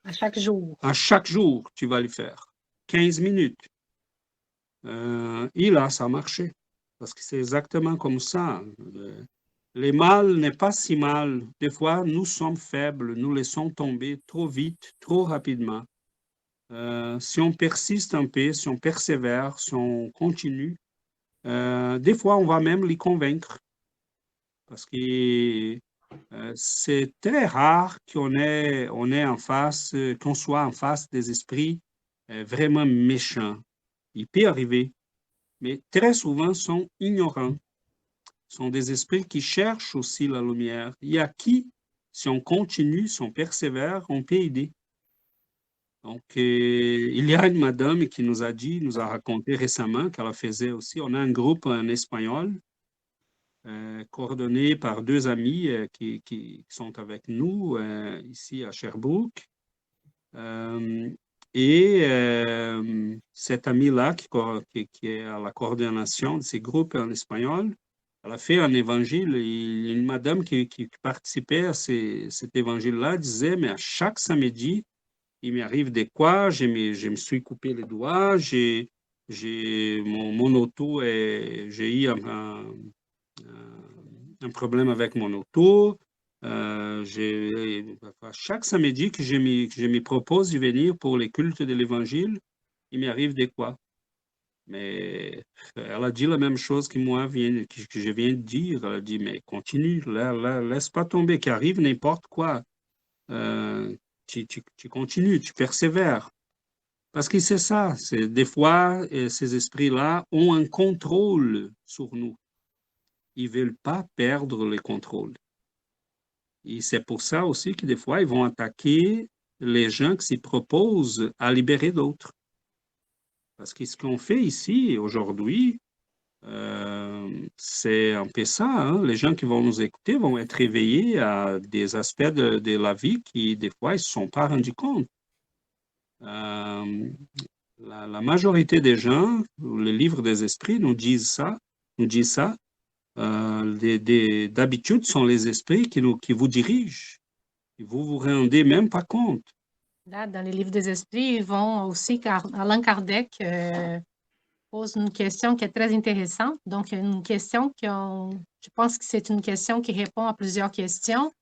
À chaque jour. à chaque jour, tu vas le faire. 15 minutes. Et là, ça a marché. Parce que c'est exactement comme ça. Le mal n'est pas si mal. Des fois, nous sommes faibles, nous laissons tomber trop vite, trop rapidement. Si on persiste un peu, si on persévère, si on continue, des fois, on va même les convaincre. Parce que c'est très rare qu'on soit en face des esprits vraiment méchants. Il peut arriver, mais très souvent sont ignorants. Sont des esprits qui cherchent aussi la lumière et à qui, si on continue, si on persévère, on peut aider. Donc, il y a une madame qui nous a raconté récemment qu'elle faisait aussi, on a un groupe en espagnol, coordonné par 2 amis qui sont avec nous ici à Sherbrooke. Cette amie-là qui est à la coordination de ces groupes en espagnol, elle a fait un évangile et une madame qui participait à cet évangile-là disait, mais à chaque samedi, il m'arrive des quoi, je me suis coupé les doigts, mon auto, j'ai eu un problème avec mon auto. Chaque samedi que je me propose de venir pour les cultes de l'Évangile, il m'arrive des quoi. Mais elle a dit la même chose que moi, que je viens de dire. Elle a dit, mais continue, laisse pas tomber, qu'arrive n'importe quoi. Tu continues, tu persévères. Parce que c'est ça, des fois, ces esprits-là ont un contrôle sur nous. Ils ne veulent pas perdre le contrôle. Et c'est pour ça aussi que des fois, ils vont attaquer les gens qui s'y proposent à libérer d'autres. Parce que ce qu'on fait ici, aujourd'hui, c'est un peu ça. Hein? Les gens qui vont nous écouter vont être éveillés à des aspects de la vie qui, des fois, ils ne se sont pas rendus compte. La majorité des gens, le livre des esprits nous dit ça. D'habitude, sont les esprits qui vous dirigent. Et vous vous rendez même pas compte. Là, dans les livres des esprits, ils vont aussi, Allan Kardec pose une question qui est très intéressante. Donc, une question je pense que c'est une question qui répond à plusieurs questions,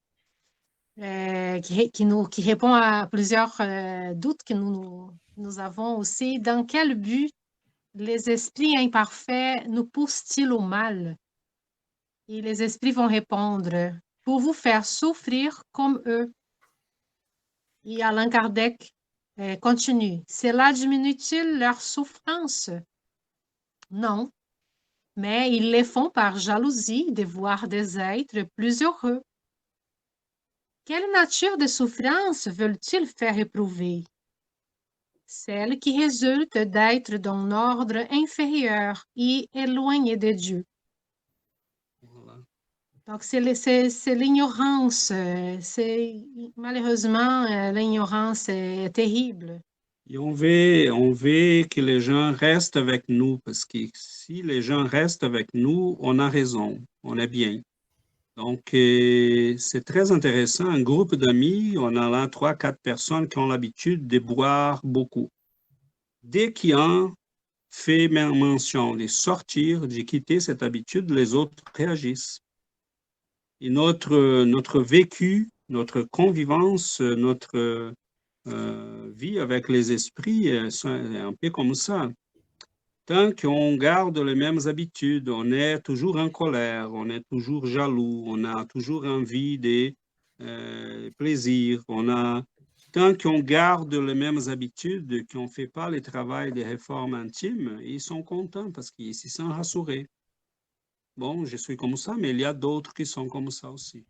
qui répond à plusieurs doutes que nous avons aussi. Dans quel but les esprits imparfaits nous poussent-ils au mal? Et les esprits vont répondre, pour vous faire souffrir comme eux. Et Allan Kardec continue, cela diminue-t-il leur souffrance? Non, mais ils les font par jalousie de voir des êtres plus heureux. Quelle nature de souffrance veulent-ils faire éprouver? Celle qui résulte d'être d'un ordre inférieur et éloigné de Dieu. Voilà. Donc, c'est l'ignorance. Malheureusement, l'ignorance est terrible. Et on veut que les gens restent avec nous, parce que si les gens restent avec nous, on a raison, on est bien. Donc, c'est très intéressant. Un groupe d'amis, on a là 3, 4 personnes qui ont l'habitude de boire beaucoup. Dès qu'ils ont fait mention de sortir, de quitter cette habitude, les autres réagissent. Et notre vécu, notre convivence, notre vie avec les esprits, c'est un peu comme ça. Tant qu'on garde les mêmes habitudes, on est toujours en colère, on est toujours jaloux, on a toujours envie de plaisir. Tant qu'on garde les mêmes habitudes, qu'on ne fait pas le travail de réforme intime, ils sont contents parce qu'ils s'y sentent rassurés. Bon, je suis comme ça, mais il y a d'autres qui sont comme ça aussi.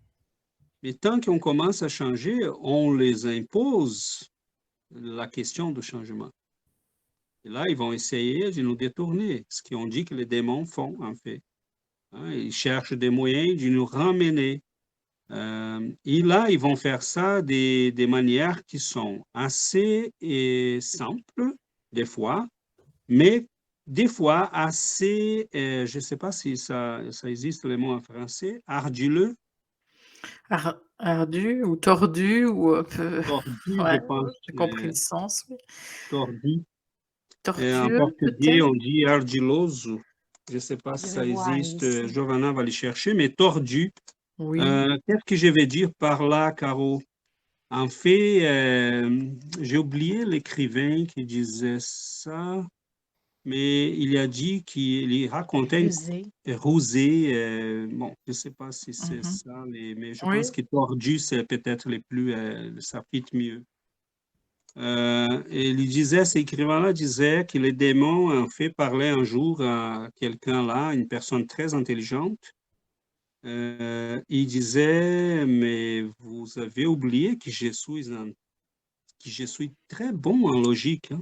Mais tant qu'on commence à changer, on les impose la question du changement. Et là, ils vont essayer de nous détourner, ce qu'on dit que les démons font, en fait. Hein, ils cherchent des moyens de nous ramener. Et là, ils vont faire ça des manières qui sont assez simples, des fois, mais des fois assez, je ne sais pas si ça existe le mot en français, arduleux, Ardu ou tordu ou un peu tordu, je ouais, pense, j'ai compris le sens, oui. tordu. En Tortueux portugais, peut-être? on dit ardiloso. Je ne sais pas si Je ça vais voir existe. ici. Giovanna va les chercher, mais tordu. Oui. Qu'est-ce que je vais dire par là, Caro? En fait, j'ai oublié l'écrivain qui disait ça, mais il a dit qu'il racontait une Rusé. rosée. Bon, je ne sais pas si c'est Mmh. ça, mais je Oui. pense que tordu, c'est peut-être les plus, ça fit mieux. Et il disait, cet écrivain-là disait que les démons, en fait, parlaient un jour à quelqu'un là, une personne très intelligente. Il disait, mais vous avez oublié que je suis très bon en logique. Hein.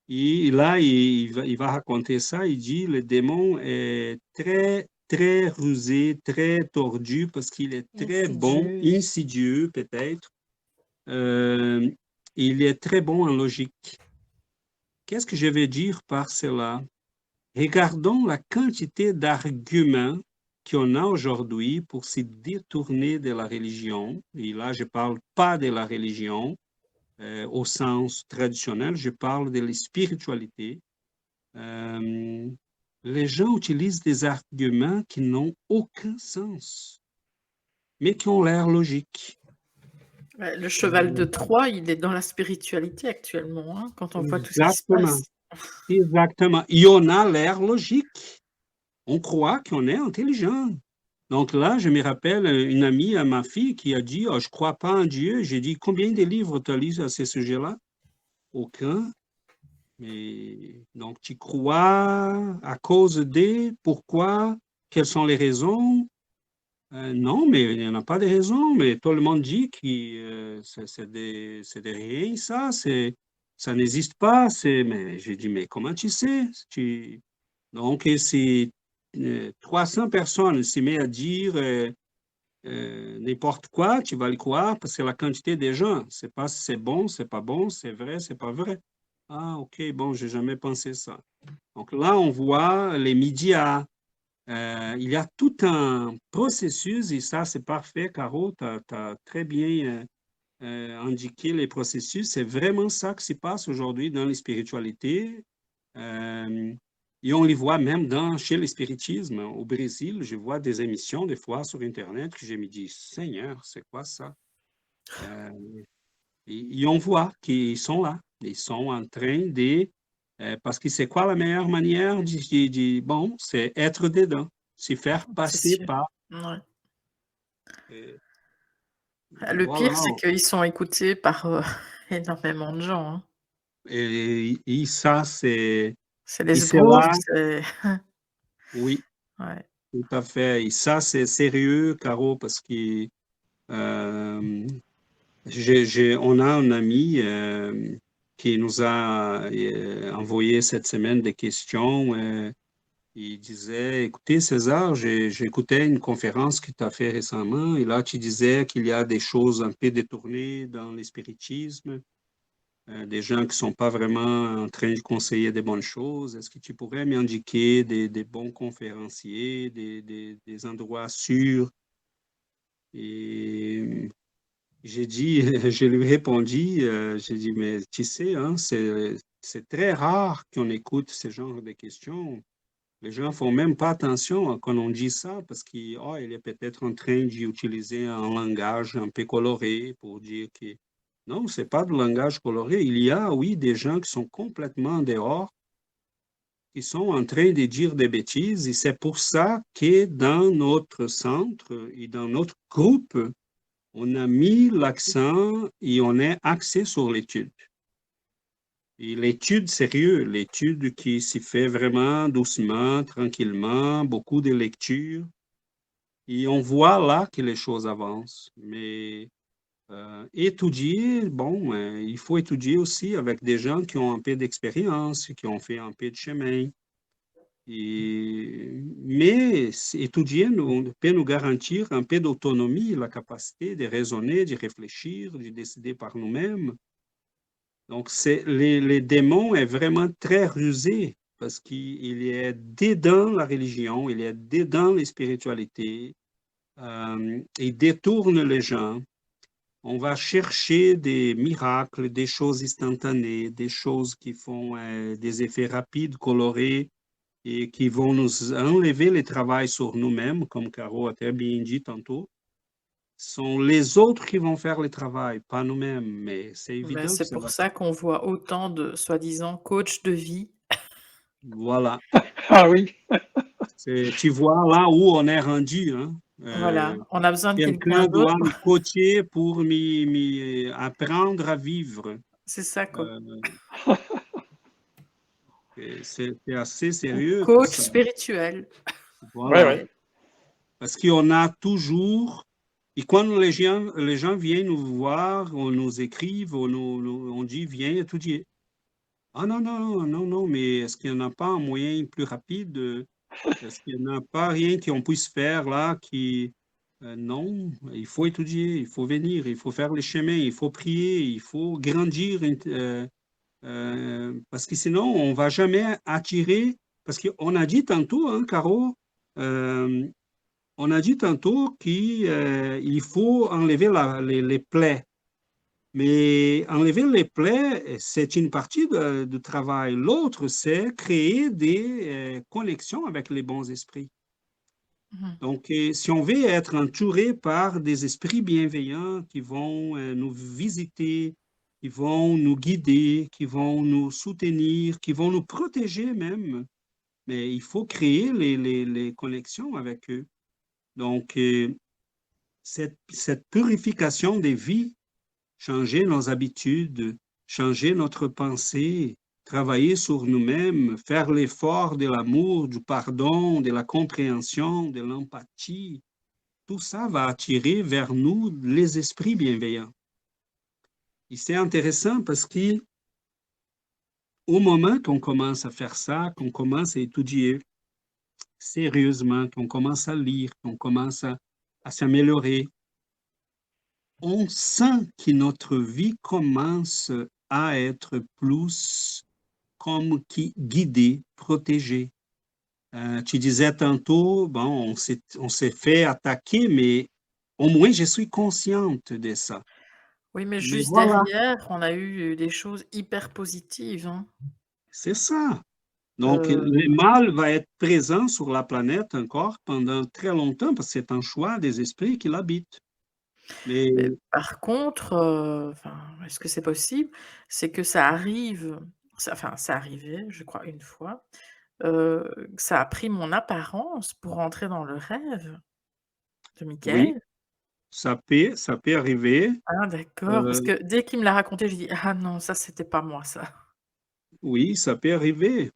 Et là, il va raconter ça. Il dit, le démon est très, très rusé, très tordu parce qu'il est très bon, Insidieux. insidieux peut-être. Euh, il est très bon en logique. Qu'est-ce que je veux dire par cela? Regardons la quantité d'arguments qu'on a aujourd'hui pour se détourner de la religion. Et là, je ne parle pas de la religion au sens traditionnel, je parle de la spiritualité. Les gens utilisent des arguments qui n'ont aucun sens, mais qui ont l'air logiques. Le cheval de Troie, il est dans la spiritualité actuellement, hein, quand on voit tout ce qui se Exactement. passe. Exactement. Et on a l'air logique. On croit qu'on est intelligent. Donc là, je me rappelle une amie à ma fille qui a dit, oh, je ne crois pas en Dieu. J'ai dit, combien de livres tu as lu à ce sujet-là? Aucun. Mais donc, tu crois à cause de, pourquoi, quelles sont les raisons? Non, mais il n'y en a pas de raisons. Mais tout le monde dit que c'est des rien, ça n'existe pas. Mais j'ai dit, mais comment tu sais? Donc, si 300 personnes se mettent à dire n'importe quoi, tu vas le croire parce que la quantité des gens, c'est pas si c'est bon, c'est pas bon, c'est vrai, c'est pas vrai. Ah, OK, bon, j'ai jamais pensé ça. Donc là, on voit les médias. Il y a tout un processus et ça, c'est parfait, Caro, tu as très bien indiqué les processus. C'est vraiment ça qui se passe aujourd'hui dans les spiritualités. Et on les voit même chez le spiritisme. Au Brésil, je vois des émissions des fois sur Internet que je me dis, Seigneur, c'est quoi ça? Et on voit qu'ils sont là. Ils sont en train de... parce que c'est quoi la meilleure manière bon, c'est être dedans, se faire C'est passer sûr. par... Ouais. euh, Le voilà. pire, c'est qu'ils sont écoutés par, énormément de gens, hein. Et ça, c'est... C'est Et les c'est sbires, là, c'est oui, ouais. tout à fait. Et ça, c'est sérieux, Caro, parce que euh, on a un ami qui nous a envoyé cette semaine des questions. Il disait, écoutez, César, j'écoutais une conférence que tu as fait récemment, et là, tu disais qu'il y a des choses un peu détournées dans l'espiritisme, des gens qui ne sont pas vraiment en train de conseiller des bonnes choses. Est-ce que tu pourrais m'indiquer des bons conférenciers, des endroits sûrs? Et j'ai dit, je lui ai répondu, j'ai dit, mais tu sais, hein, c'est très rare qu'on écoute ce genre de questions. Les gens ne font même pas attention quand on dit ça parce qu'il est peut-être en train d'utiliser un langage un peu coloré pour dire que non, ce n'est pas de langage coloré. Il y a, oui, des gens qui sont complètement dehors, qui sont en train de dire des bêtises et c'est pour ça que dans notre centre et dans notre groupe, on a mis l'accent et on est axé sur l'étude. Et l'étude sérieuse, l'étude qui s'y fait vraiment doucement, tranquillement, beaucoup de lectures. Et on voit là que les choses avancent. Mais Étudier, bon, il faut étudier aussi avec des gens qui ont un peu d'expérience, qui ont fait un peu de chemin. Mais étudier peut nous garantir un peu d'autonomie, la capacité de raisonner, de réfléchir, de décider par nous-mêmes. Donc, les démons est vraiment très rusé parce qu'il est dedans la religion, il est dedans les spiritualités, il détourne les gens. On va chercher des miracles, des choses instantanées, des choses qui font des effets rapides, colorés, et qui vont nous enlever le travail sur nous-mêmes, comme Caro a très bien dit tantôt. Ce sont les autres qui vont faire le travail, pas nous-mêmes, mais c'est évident que C'est ça pour va. ça qu'on voit autant de soi-disant coachs de vie. Voilà. Ah oui, Tu vois là où on est rendu. Hein. Voilà, on a besoin de quelqu'un Quelqu'un d'autre. doit me coacher pour apprendre à vivre. C'est ça, quoi. C'est assez sérieux. Coach spirituel. Voilà. ouais. Parce qu'on a toujours, et quand les gens viennent nous voir, on nous écrive, on dit viens étudier. Ah non, non, non, non, mais est-ce qu'il n'y en a pas un moyen plus rapide? Est-ce qu'il n'y en a pas rien qu'on puisse faire là qui. Non, il faut étudier, il faut venir, il faut faire les chemins, il faut prier, il faut grandir, parce que sinon, on ne va jamais attirer. Parce qu'on a dit tantôt, hein, Caro, on a dit tantôt qu'il faut enlever les plaies. Mais enlever les plaies, c'est une partie du travail. L'autre, c'est créer des connexions avec les bons esprits. Donc, si on veut être entouré par des esprits bienveillants qui vont nous visiter, qui vont nous guider, qui vont nous soutenir, qui vont nous protéger même, mais il faut créer les connexions avec eux. Donc, cette purification des vies, changer nos habitudes, changer notre pensée, travailler sur nous-mêmes, faire l'effort de l'amour, du pardon, de la compréhension, de l'empathie, tout ça va attirer vers nous les esprits bienveillants. Et c'est intéressant parce qu'au moment qu'on commence à faire ça, qu'on commence à étudier sérieusement, qu'on commence à lire, qu'on commence à s'améliorer, on sent que notre vie commence à être plus comme guidée, protégée. Tu disais tantôt, bon, on s'est fait attaquer, mais au moins je suis consciente de ça. Oui, mais Mais juste voilà, derrière, on a eu des choses hyper positives. Hein. c'est ça. Donc, le mal va être présent sur la planète encore pendant très longtemps parce que c'est un choix des esprits qui l'habitent. Mais Mais par contre, est-ce que c'est possible? C'est que ça arrive, ça arrivait, je crois, une fois, ça a pris mon apparence pour entrer dans le rêve de oui, Michael. ça peut arriver. Ah d'accord, parce Euh, que dès qu'il me l'a raconté, j'ai dit: «Ah non, ça c'était pas moi ça». oui, ça peut arriver.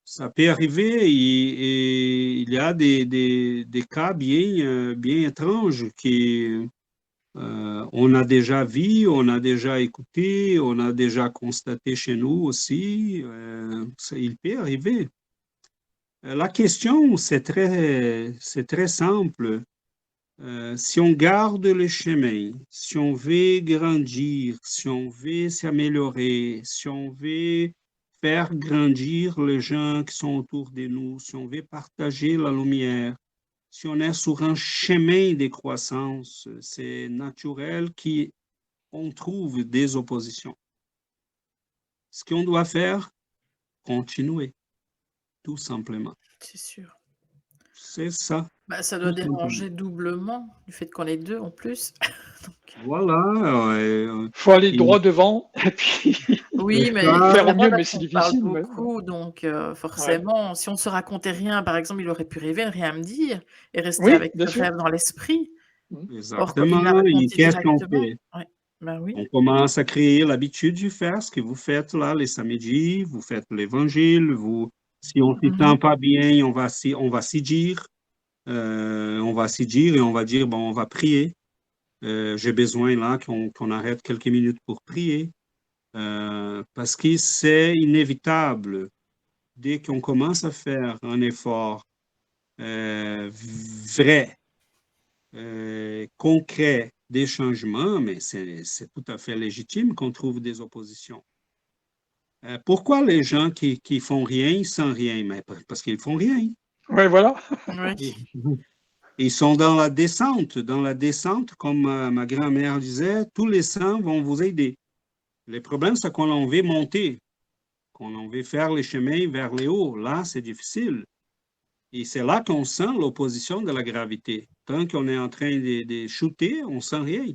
Ça peut arriver et il y a des cas bien étranges on a déjà vu, on a déjà écouté, on a déjà constaté chez nous aussi. Il peut arriver. La question, c'est très simple. Si on garde le chemin, si on veut grandir, si on veut s'améliorer, si on veut faire grandir les gens qui sont autour de nous, si on veut partager la lumière, si on est sur un chemin de croissance, c'est naturel qu'on trouve des oppositions. Ce qu'on doit faire, continuer, tout simplement. C'est sûr. C'est ça, Ça doit tout simplement. déranger doublement, du fait qu'on est 2 en plus. Voilà. Faut aller droit devant et puis Oui, mais faire au évidemment, mieux, là, mais c'est on parle difficile. Mais, beaucoup, donc forcément, si on ne se racontait rien, par exemple, il aurait pu rêver, ne rien me dire et rester oui, avec bien ce sûr. rêve dans l'esprit. Or, comme il me l'a Exactement. Et raconté qu'est-ce qu'on directement, fait? ouais, oui. On commence à créer l'habitude de faire ce que vous faites là les samedis, vous faites l'évangile, si on ne s'y sent pas bien, on va s'y dire, et on va dire, bon, on va prier. J'ai besoin là qu'on arrête quelques minutes pour prier, parce que c'est inévitable. Dès qu'on commence à faire un effort vrai, concret des changements, mais c'est tout à fait légitime qu'on trouve des oppositions. Pourquoi les gens qui font rien sans rien? Mais parce qu'ils font rien. Oui, voilà. Oui. Ils sont dans la descente. Dans la descente, comme ma grand-mère disait, tous les saints vont vous aider. Le problème, c'est qu'on en veut monter, qu'on en veut faire les chemins vers les hauts. Là, c'est difficile. Et c'est là qu'on sent l'opposition de la gravité. Tant qu'on est en train de shooter, on ne sent rien.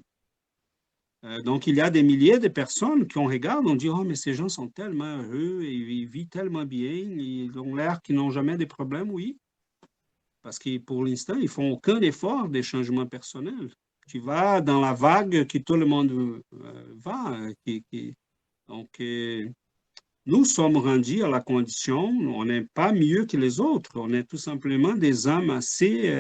Donc, il y a des milliers de personnes qu'on regarde, on dit, oh, mais ces gens sont tellement heureux, ils vivent tellement bien, ils ont l'air qu'ils n'ont jamais de problèmes, oui. Parce que pour l'instant, ils font aucun effort de changement personnel. Tu vas dans la vague que tout le monde va. Donc, nous sommes rendus à la condition, on n'est pas mieux que les autres, on est tout simplement des âmes assez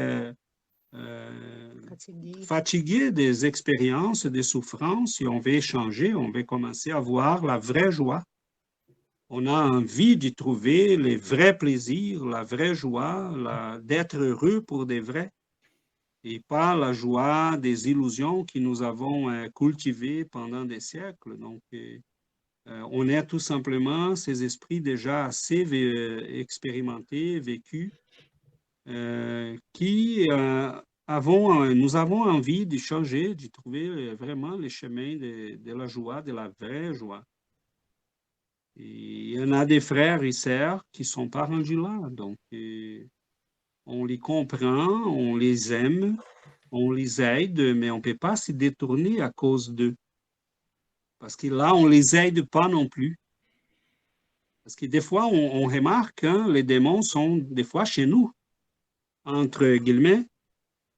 fatigués des expériences, des souffrances, et on veut changer, on veut commencer à voir la vraie joie. On a envie d'y trouver les vrais plaisirs, la vraie joie, d'être heureux pour des vrais, et pas la joie des illusions que nous avons cultivées pendant des siècles. Donc, on est tout simplement ces esprits déjà assez expérimentés, vécus, qui nous avons envie de changer, de trouver vraiment les chemins de la joie, de la vraie joie. Et il y en a des frères et sœurs qui ne sont pas rendus là. Donc, on les comprend, on les aime, on les aide, mais on ne peut pas se détourner à cause d'eux. Parce que là, on ne les aide pas non plus. Parce que des fois, on remarque, hein, les démons sont des fois chez nous, entre guillemets.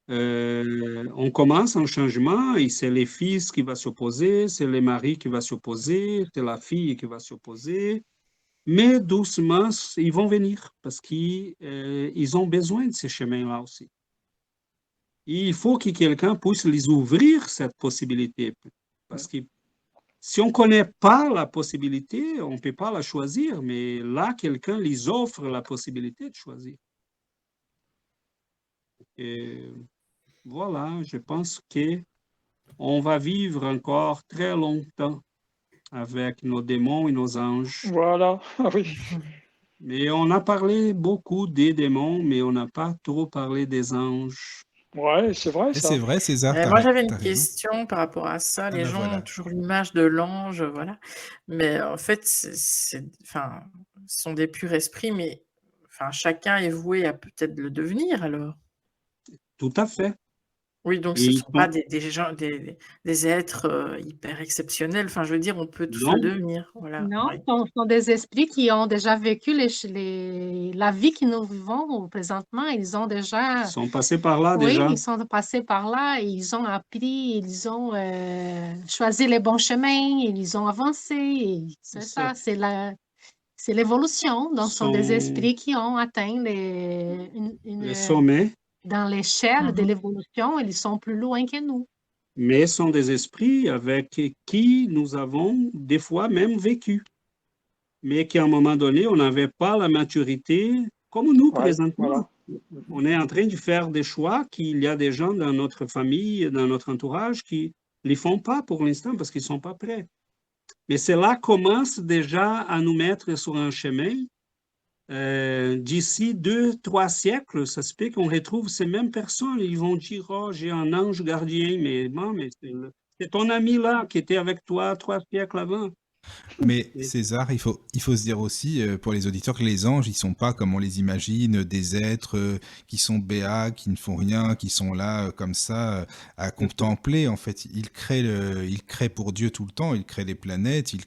On commence un changement et c'est les fils qui vont s'opposer, c'est le mari qui va s'opposer, c'est la fille qui va s'opposer. Mais doucement, ils vont venir parce qu'ils ont besoin de ces chemins-là aussi. Et il faut que quelqu'un puisse les ouvrir, cette possibilité. Parce que si on ne connaît pas la possibilité, on ne peut pas la choisir, mais là, quelqu'un les offre la possibilité de choisir. Et voilà, je pense qu'on va vivre encore très longtemps avec nos démons et nos anges. Voilà, ah oui. Mais on a parlé beaucoup des démons, mais on n'a pas trop parlé des anges. Ouais, c'est vrai ça. C'est vrai, César, Moi, j'avais t'as une raison. question par rapport à ça. Les ben gens voilà. ont toujours l'image de l'ange, voilà. Mais en fait, enfin, ce sont des purs esprits, mais enfin, chacun est voué à peut-être le devenir alors. Tout à fait. Oui, donc ce ne sont pas des gens, des êtres hyper exceptionnels. Enfin, je veux dire, on peut tous le devenir. Voilà. Non, Oui. ce sont des esprits qui ont déjà vécu la vie que nous vivons présentement. Ils ont déjà... Ils sont passés par là Oui, déjà. ils sont passés par là, et ils ont appris, ils ont choisi les bons chemins, ils ont avancé. C'est ça, c'est l'évolution. Donc, ce sont des esprits qui ont atteint les sommets. Dans l'échelle de l'évolution, ils sont plus loin que nous. Mais sont des esprits avec qui nous avons des fois même vécu. Mais qu'à un moment donné, on n'avait pas la maturité comme nous présentement. Voilà. On est en train de faire des choix qu'il y a des gens dans notre famille, dans notre entourage qui ne les font pas pour l'instant parce qu'ils ne sont pas prêts. Mais cela commence déjà à nous mettre sur un chemin. D'ici 2-3 siècles, ça se peut qu'on retrouve ces mêmes personnes. Ils vont dire, oh, j'ai un ange gardien, mais bon, mais c'est ton ami là qui était avec toi 3 siècles avant. Mais César, il faut se dire aussi pour les auditeurs que les anges, ils sont pas comme on les imagine, des êtres qui sont béats, qui ne font rien, qui sont là comme ça à contempler. En fait, ils créent pour Dieu tout le temps. Ils créent les planètes, ils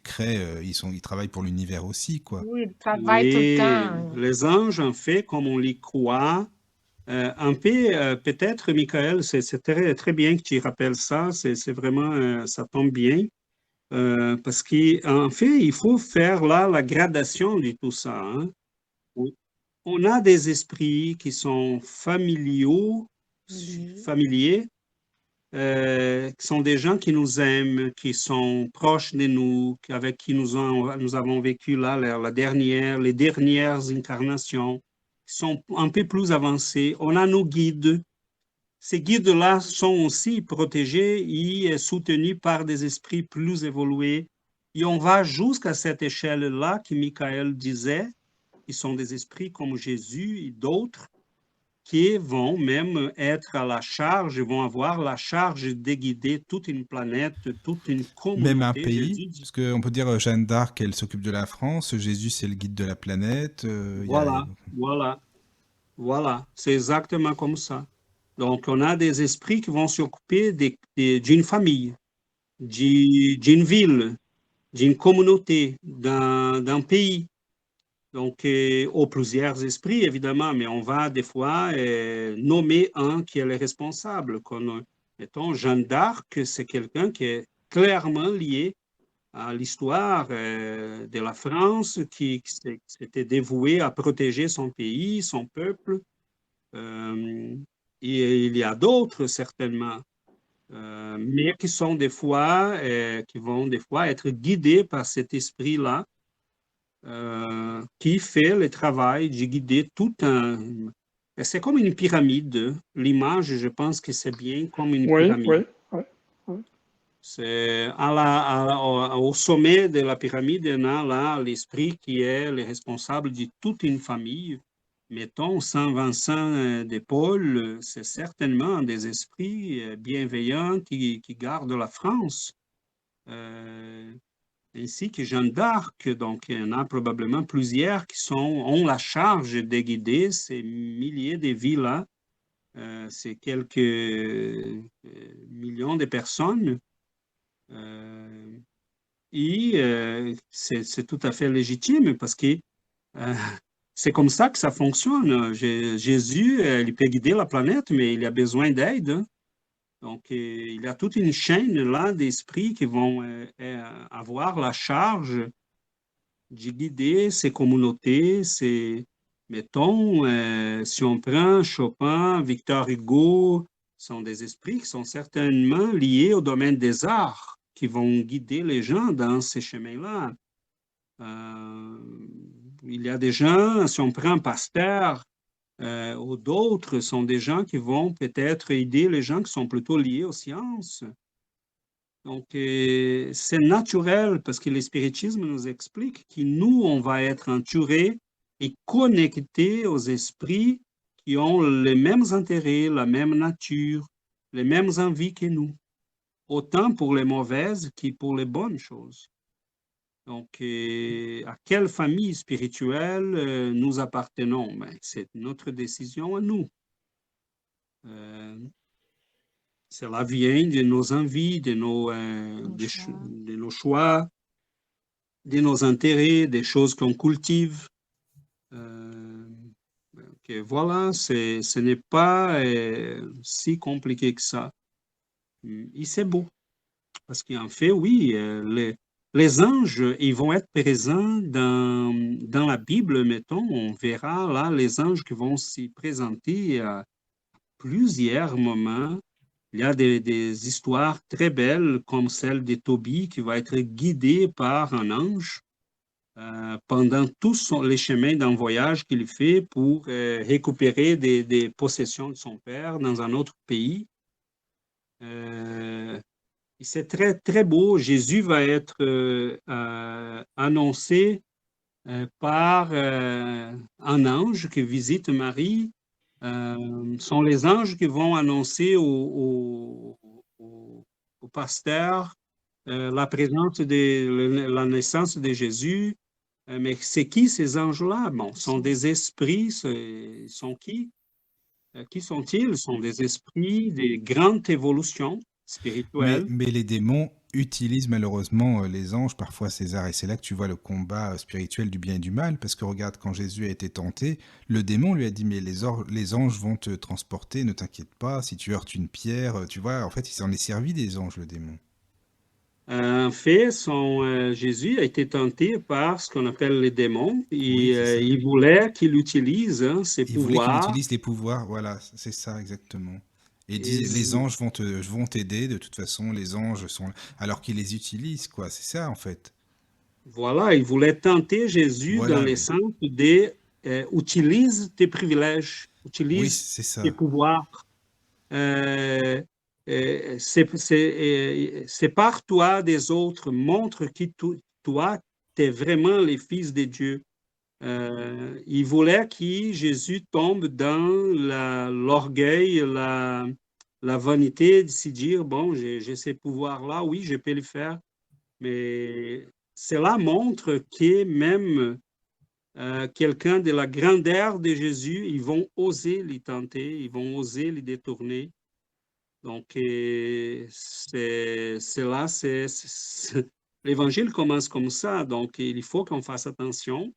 travaillent pour l'univers aussi, quoi. Oui, ils travaillent tout le temps. Les anges, en fait, comme on les croit, un peu, peut-être, Michael, c'est très, très bien que tu rappelles ça. C'est vraiment, ça tombe bien. Parce qu'en fait, il faut faire là la gradation de tout ça. Hein. On a des esprits qui sont familiers, qui sont des gens qui nous aiment, qui sont proches de nous, avec qui nous avons vécu là les dernières incarnations, qui sont un peu plus avancés. On a nos guides. Ces guides-là sont aussi protégés et soutenus par des esprits plus évolués. Et on va jusqu'à cette échelle-là que Michael disait, qui sont des esprits comme Jésus et d'autres, qui vont même être à la charge, vont avoir la charge de guider toute une planète, toute une communauté. Même un pays, parce qu'on peut dire Jeanne d'Arc, elle s'occupe de la France, Jésus, c'est le guide de la planète. Voilà, c'est exactement comme ça. Donc, on a des esprits qui vont s'occuper d'une famille, d'une ville, d'une communauté, d'un pays. Donc, plusieurs esprits, évidemment, mais on va des fois nommer un qui est le responsable. Comme, mettons, Jeanne d'Arc, c'est quelqu'un qui est clairement lié à l'histoire de la France, qui s'était dévoué à protéger son pays, son peuple. Et il y a d'autres, certainement, mais qui sont des fois, qui vont des fois être guidés par cet esprit-là, qui fait le travail de guider tout un... C'est comme une pyramide. L'image, je pense que c'est bien comme une pyramide. Oui. C'est au sommet de la pyramide, on a là l'esprit qui est le responsable de toute une famille. Mettons, Saint Vincent de Paul, c'est certainement des esprits bienveillants qui gardent la France. Ainsi que Jeanne d'Arc, donc il y en a probablement plusieurs qui ont la charge de guider ces milliers de vies-là, ces quelques millions de personnes. C'est tout à fait légitime parce que c'est comme ça que ça fonctionne. Jésus, il peut guider la planète, mais il a besoin d'aide. Donc, il y a toute une chaîne là d'esprits qui vont avoir la charge de guider ces communautés. Mettons, si on prend Chopin, Victor Hugo, sont des esprits qui sont certainement liés au domaine des arts, qui vont guider les gens dans ces chemins-là. Il y a des gens, si on prend Pasteur, ou d'autres sont des gens qui vont peut-être aider les gens qui sont plutôt liés aux sciences. Donc, c'est naturel parce que le spiritisme nous explique que nous, on va être entourés et connectés aux esprits qui ont les mêmes intérêts, la même nature, les mêmes envies que nous, autant pour les mauvaises que pour les bonnes choses. Donc, à quelle famille spirituelle nous appartenons? Ben, c'est notre décision à nous. Cela vient de nos envies, de nos choix, de nos intérêts, des choses qu'on cultive. Voilà, ce n'est pas si compliqué que ça. Et c'est beau. Parce qu'en fait, oui, les anges, ils vont être présents dans la Bible, mettons. On verra là les anges qui vont s'y présenter à plusieurs moments. Il y a des histoires très belles comme celle de Tobie qui va être guidé par un ange pendant tous les chemins d'un voyage qu'il fait pour récupérer des possessions de son père dans un autre pays. C'est très, très beau. Jésus va être annoncé par un ange qui visite Marie. Sont les anges qui vont annoncer au pasteur la présence la naissance de Jésus. Mais c'est qui ces anges-là? Bon, sont des esprits. Sont qui? Qui sont-ils? Sont des esprits de grande évolution spirituelle. Mais les démons utilisent malheureusement les anges, parfois César, et c'est là que tu vois le combat spirituel du bien et du mal, parce que regarde, quand Jésus a été tenté, le démon lui a dit, mais les anges vont te transporter, ne t'inquiète pas, si tu heurtes une pierre, tu vois, en fait, il s'en est servi des anges, le démon. En fait, Jésus a été tenté par ce qu'on appelle les démons, et il voulait qu'il utilise ses pouvoirs. Il voulait qu'il utilise les pouvoirs, voilà, c'est ça exactement. Et Et disent, les anges vont t'aider, de toute façon, les anges sont là, alors qu'ils les utilisent, quoi. C'est ça, en fait. voilà, il voulait tenter Jésus dans Voilà, le oui. sens de utilise tes privilèges, Oui, utilise c'est tes ça. pouvoirs. Sépare-toi des autres, montre que toi, tu es vraiment le Fils de Dieu. Il voulait que Jésus tombe dans l'orgueil, la vanité de se dire, bon, j'ai ces pouvoirs-là, oui, je peux le faire, mais cela montre que même quelqu'un de la grandeur de Jésus, ils vont oser les tenter, ils vont oser les détourner. Donc, l'évangile commence comme ça, donc il faut qu'on fasse attention.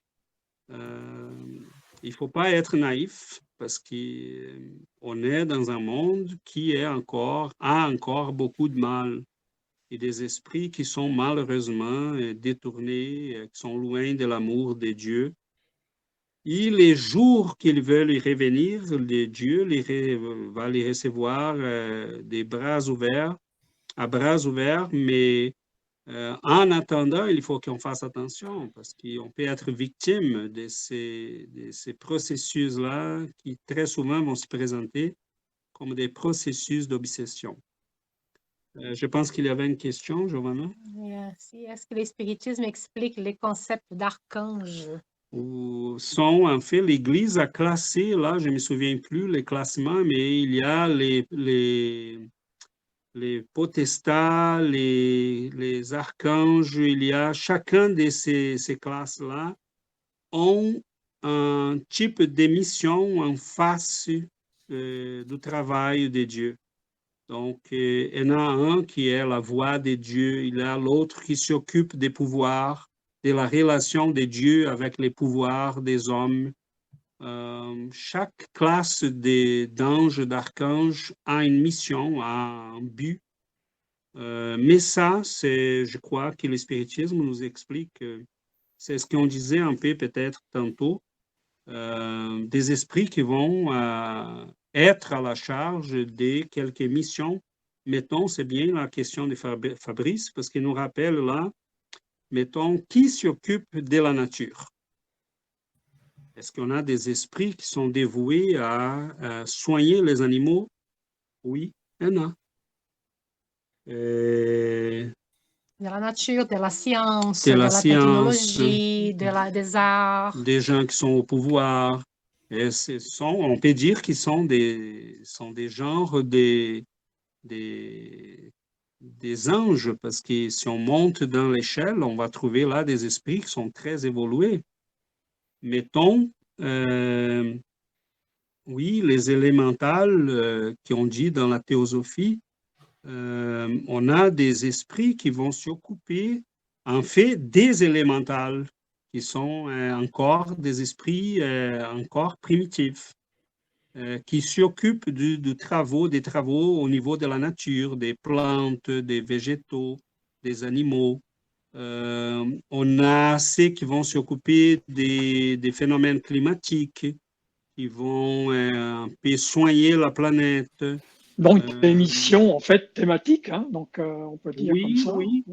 Il ne faut pas être naïf parce qu'on est dans un monde qui a encore beaucoup de mal et des esprits qui sont malheureusement détournés, qui sont loin de l'amour de Dieu. Et les jours qu'ils veulent y revenir, Dieu va les recevoir à bras ouverts, mais en attendant, il faut qu'on fasse attention parce qu'on peut être victime de ces processus-là qui très souvent vont se présenter comme des processus d'obsession. Je pense qu'il y avait une question, Giovanna. Est-ce que l'espiritisme explique les concepts d'archange? Sont en fait, l'Église a classé, là, je ne me souviens plus les classements, mais il y a les potestats, les archanges, il y a chacun de ces classes-là ont un type de mission en face du travail de Dieu. Donc, il y en a un qui est la voix de Dieu, il y a l'autre qui s'occupe des pouvoirs, de la relation de Dieu avec les pouvoirs des hommes. Chaque classe d'anges, d'archanges a une mission, a un but. Mais ça, je crois que le spiritisme nous explique, c'est ce qu'on disait un peu peut-être tantôt, des esprits qui vont être à la charge de quelques missions. Mettons, c'est bien la question de Fabrice, parce qu'il nous rappelle là, mettons, qui s'occupe de la nature? Est-ce qu'on a des esprits qui sont dévoués à soigner les animaux? Oui, il y en a. De la nature, de la science, De de la la science, technologie, des arts. des gens qui sont au pouvoir. Et on peut dire qu'ils sont des genres des anges, parce que si on monte dans l'échelle, on va trouver là des esprits qui sont très évolués. Mettons, oui, les élémentales qui ont dit dans la théosophie, on a des esprits qui vont s'occuper, en fait, des élémentales, qui sont encore des esprits encore primitifs, qui s'occupent des travaux au niveau de la nature, des plantes, des végétaux, des animaux. On a ceux qui vont s'occuper des phénomènes climatiques, qui vont un peu soigner la planète. Donc, des missions en fait thématiques, hein, donc on peut dire comme Oui, ça. oui.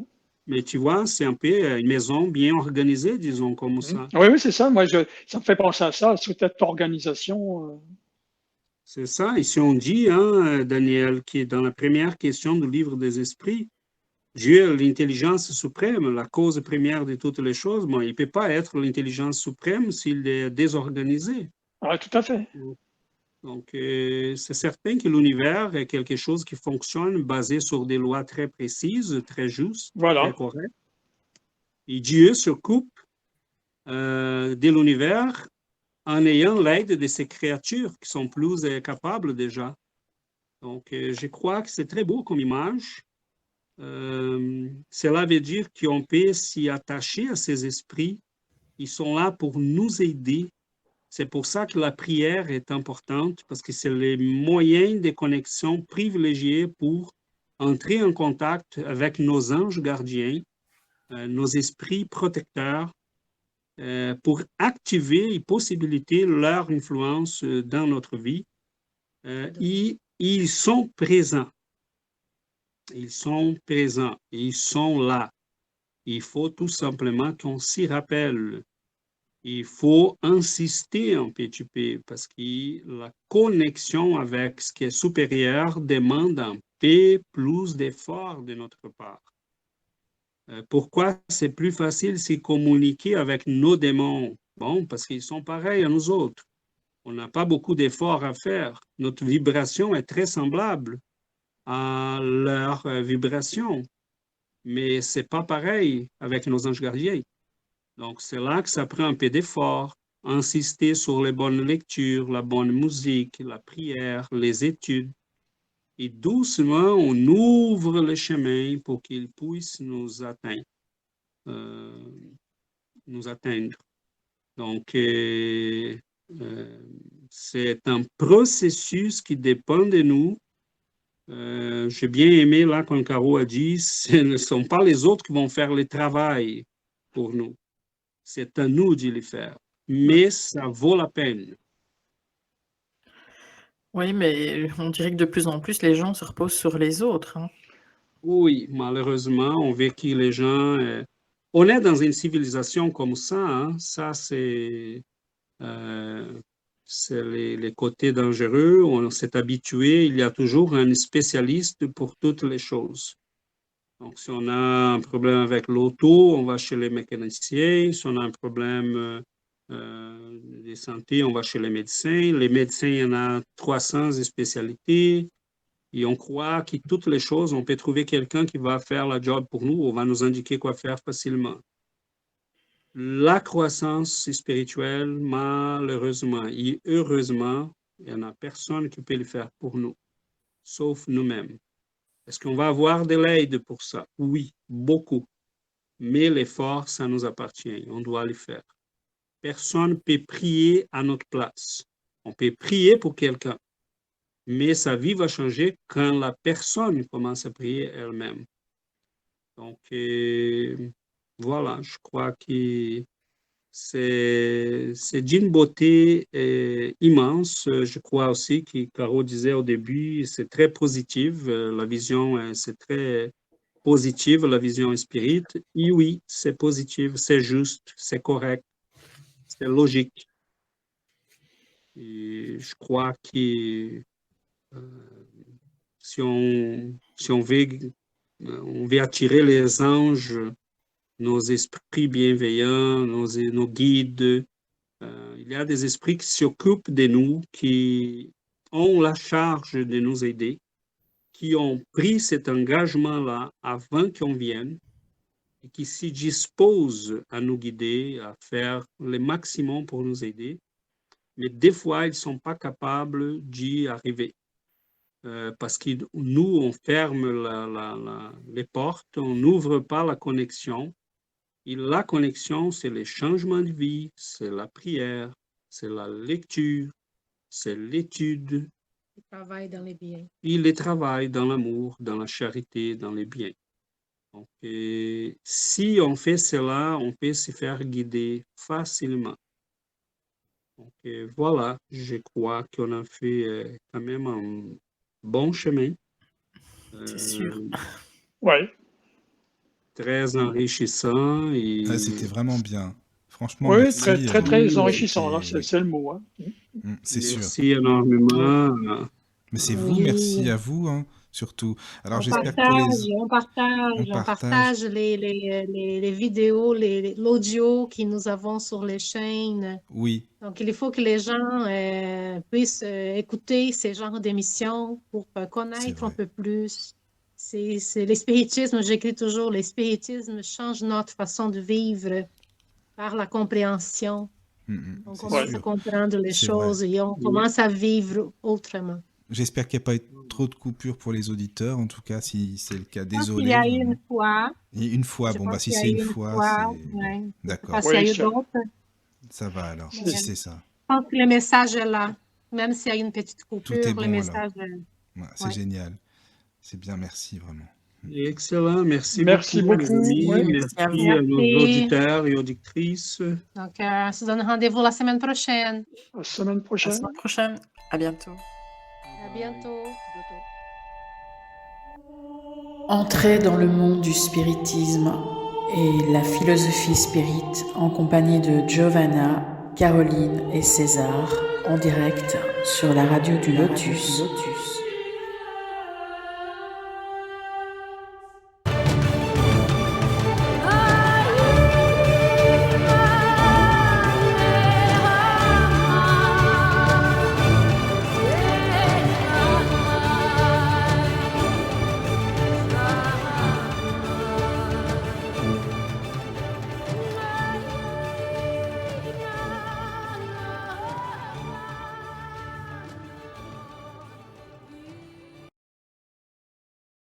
Mais tu vois, c'est un peu une maison bien organisée, disons, comme ça. Oui, oui, c'est ça. Moi, ça me fait penser à ça, sous cette organisation. C'est ça. Ici, on dit, hein, Daniel, qui est dans la première question du livre des esprits, Dieu est l'intelligence suprême, la cause première de toutes les choses. Bon, il ne peut pas être l'intelligence suprême s'il est désorganisé. Ah, tout à fait. Donc, c'est certain que l'univers est quelque chose qui fonctionne basé sur des lois très précises, très justes, Voilà. très correctes. Et Dieu s'occupe de l'univers en ayant l'aide de ces créatures qui sont plus capables déjà. Donc, je crois que c'est très beau comme image. Cela veut dire qu'on peut s'y attacher à ces esprits. Ils sont là pour nous aider. C'est pour ça que la prière est importante, parce que c'est le moyen de connexion privilégié pour entrer en contact avec nos anges gardiens, nos esprits protecteurs, pour activer et possibiliter leur influence dans notre vie. Et ils sont présents. Ils sont présents, ils sont là. Il faut tout simplement qu'on s'y rappelle. Il faut insister un petit peu parce que la connexion avec ce qui est supérieur demande un peu plus d'efforts de notre part. Pourquoi c'est plus facile de se communiquer avec nos démons? Bon, parce qu'ils sont pareils à nous autres. On n'a pas beaucoup d'efforts à faire. Notre vibration est très semblable à leur vibration, mais c'est pas pareil avec nos anges gardiens. Donc, c'est là que ça prend un peu d'effort, insister sur les bonnes lectures, la bonne musique, la prière, les études. Et doucement, on ouvre le chemin pour qu'ils puissent nous atteindre. Donc, c'est un processus qui dépend de nous. J'ai bien aimé là quand Caro a dit, ce ne sont pas les autres qui vont faire le travail pour nous. C'est à nous de le faire. Mais ça vaut la peine. Oui, mais on dirait que de plus en plus, les gens se reposent sur les autres, hein. Oui, malheureusement, on veut que les gens... on est dans une civilisation comme ça, hein. Ça, c'est les côtés dangereux. On s'est habitué. Il y a toujours un spécialiste pour toutes les choses. Donc, si on a un problème avec l'auto, on va chez les mécaniciens. Si on a un problème de santé, on va chez les médecins. Les médecins, il y en a 300 spécialités. Et on croit que toutes les choses, on peut trouver quelqu'un qui va faire la job pour nous, on va nous indiquer quoi faire facilement. La croissance spirituelle, malheureusement et heureusement, il n'y en a personne qui peut le faire pour nous, sauf nous-mêmes. Est-ce qu'on va avoir de l'aide pour ça? Oui, beaucoup. Mais l'effort, ça nous appartient. On doit le faire. Personne ne peut prier à notre place. On peut prier pour quelqu'un. Mais sa vie va changer quand la personne commence à prier elle-même. Donc, voilà, je crois que c'est d'une beauté immense. Je crois aussi que Caro disait au début, c'est très positif. La vision, c'est très positive, la vision spirit. Et oui, c'est positif, c'est juste, c'est correct, c'est logique. Et je crois que si on veut attirer les anges, nos esprits bienveillants, nos guides, il y a des esprits qui s'occupent de nous, qui ont la charge de nous aider, qui ont pris cet engagement-là avant qu'on vienne et qui s'y disposent à nous guider, à faire le maximum pour nous aider. Mais des fois, ils ne sont pas capables d'y arriver. Parce que nous, on ferme les portes, on n'ouvre pas la connexion. Et la connexion, c'est le changement de vie, c'est la prière, c'est la lecture, c'est l'étude. Le travail dans les biens. Et le travail dans l'amour, dans la charité, dans les biens. Donc, si on fait cela, on peut se faire guider facilement. Donc, voilà, je crois qu'on a fait quand même un bon chemin. C'est sûr. Oui. Très enrichissant. Et... C'était vraiment bien. Franchement, oui, merci, très enrichissant, là, c'est le mot. Hein. C'est sûr. Merci énormément. Mais c'est vous, merci à vous, hein, surtout. Alors, On j'espère que pour les... on partage les vidéos, l'audio que nous avons sur les chaînes. Oui. Donc, il faut que les gens puissent écouter ces genres d'émissions pour connaître un peu plus. C'est l'espiritisme, j'écris toujours, l'espiritisme change notre façon de vivre par la compréhension. On commence à comprendre les choses et on commence à vivre autrement. J'espère qu'il n'y a pas eu trop de coupures pour les auditeurs, en tout cas, si c'est le cas, désolé. Il y a eu une fois. Une fois, bon, bah si c'est une fois, ouais. D'accord. Parce qu'il y a eu d'autres. Ça va alors, si c'est ça. Je pense que le message est là. Même s'il y a une petite coupure, tout est bon, le message est... c'est génial. C'est bien, merci vraiment. Excellent, merci beaucoup. Merci à nos auditeurs et auditrices. Donc, on se donne rendez-vous la semaine prochaine. La semaine prochaine. À bientôt. À bientôt. Entrez dans le monde du spiritisme et la philosophie spirit en compagnie de Giovanna, Caroline et César en direct sur la radio du Lotus.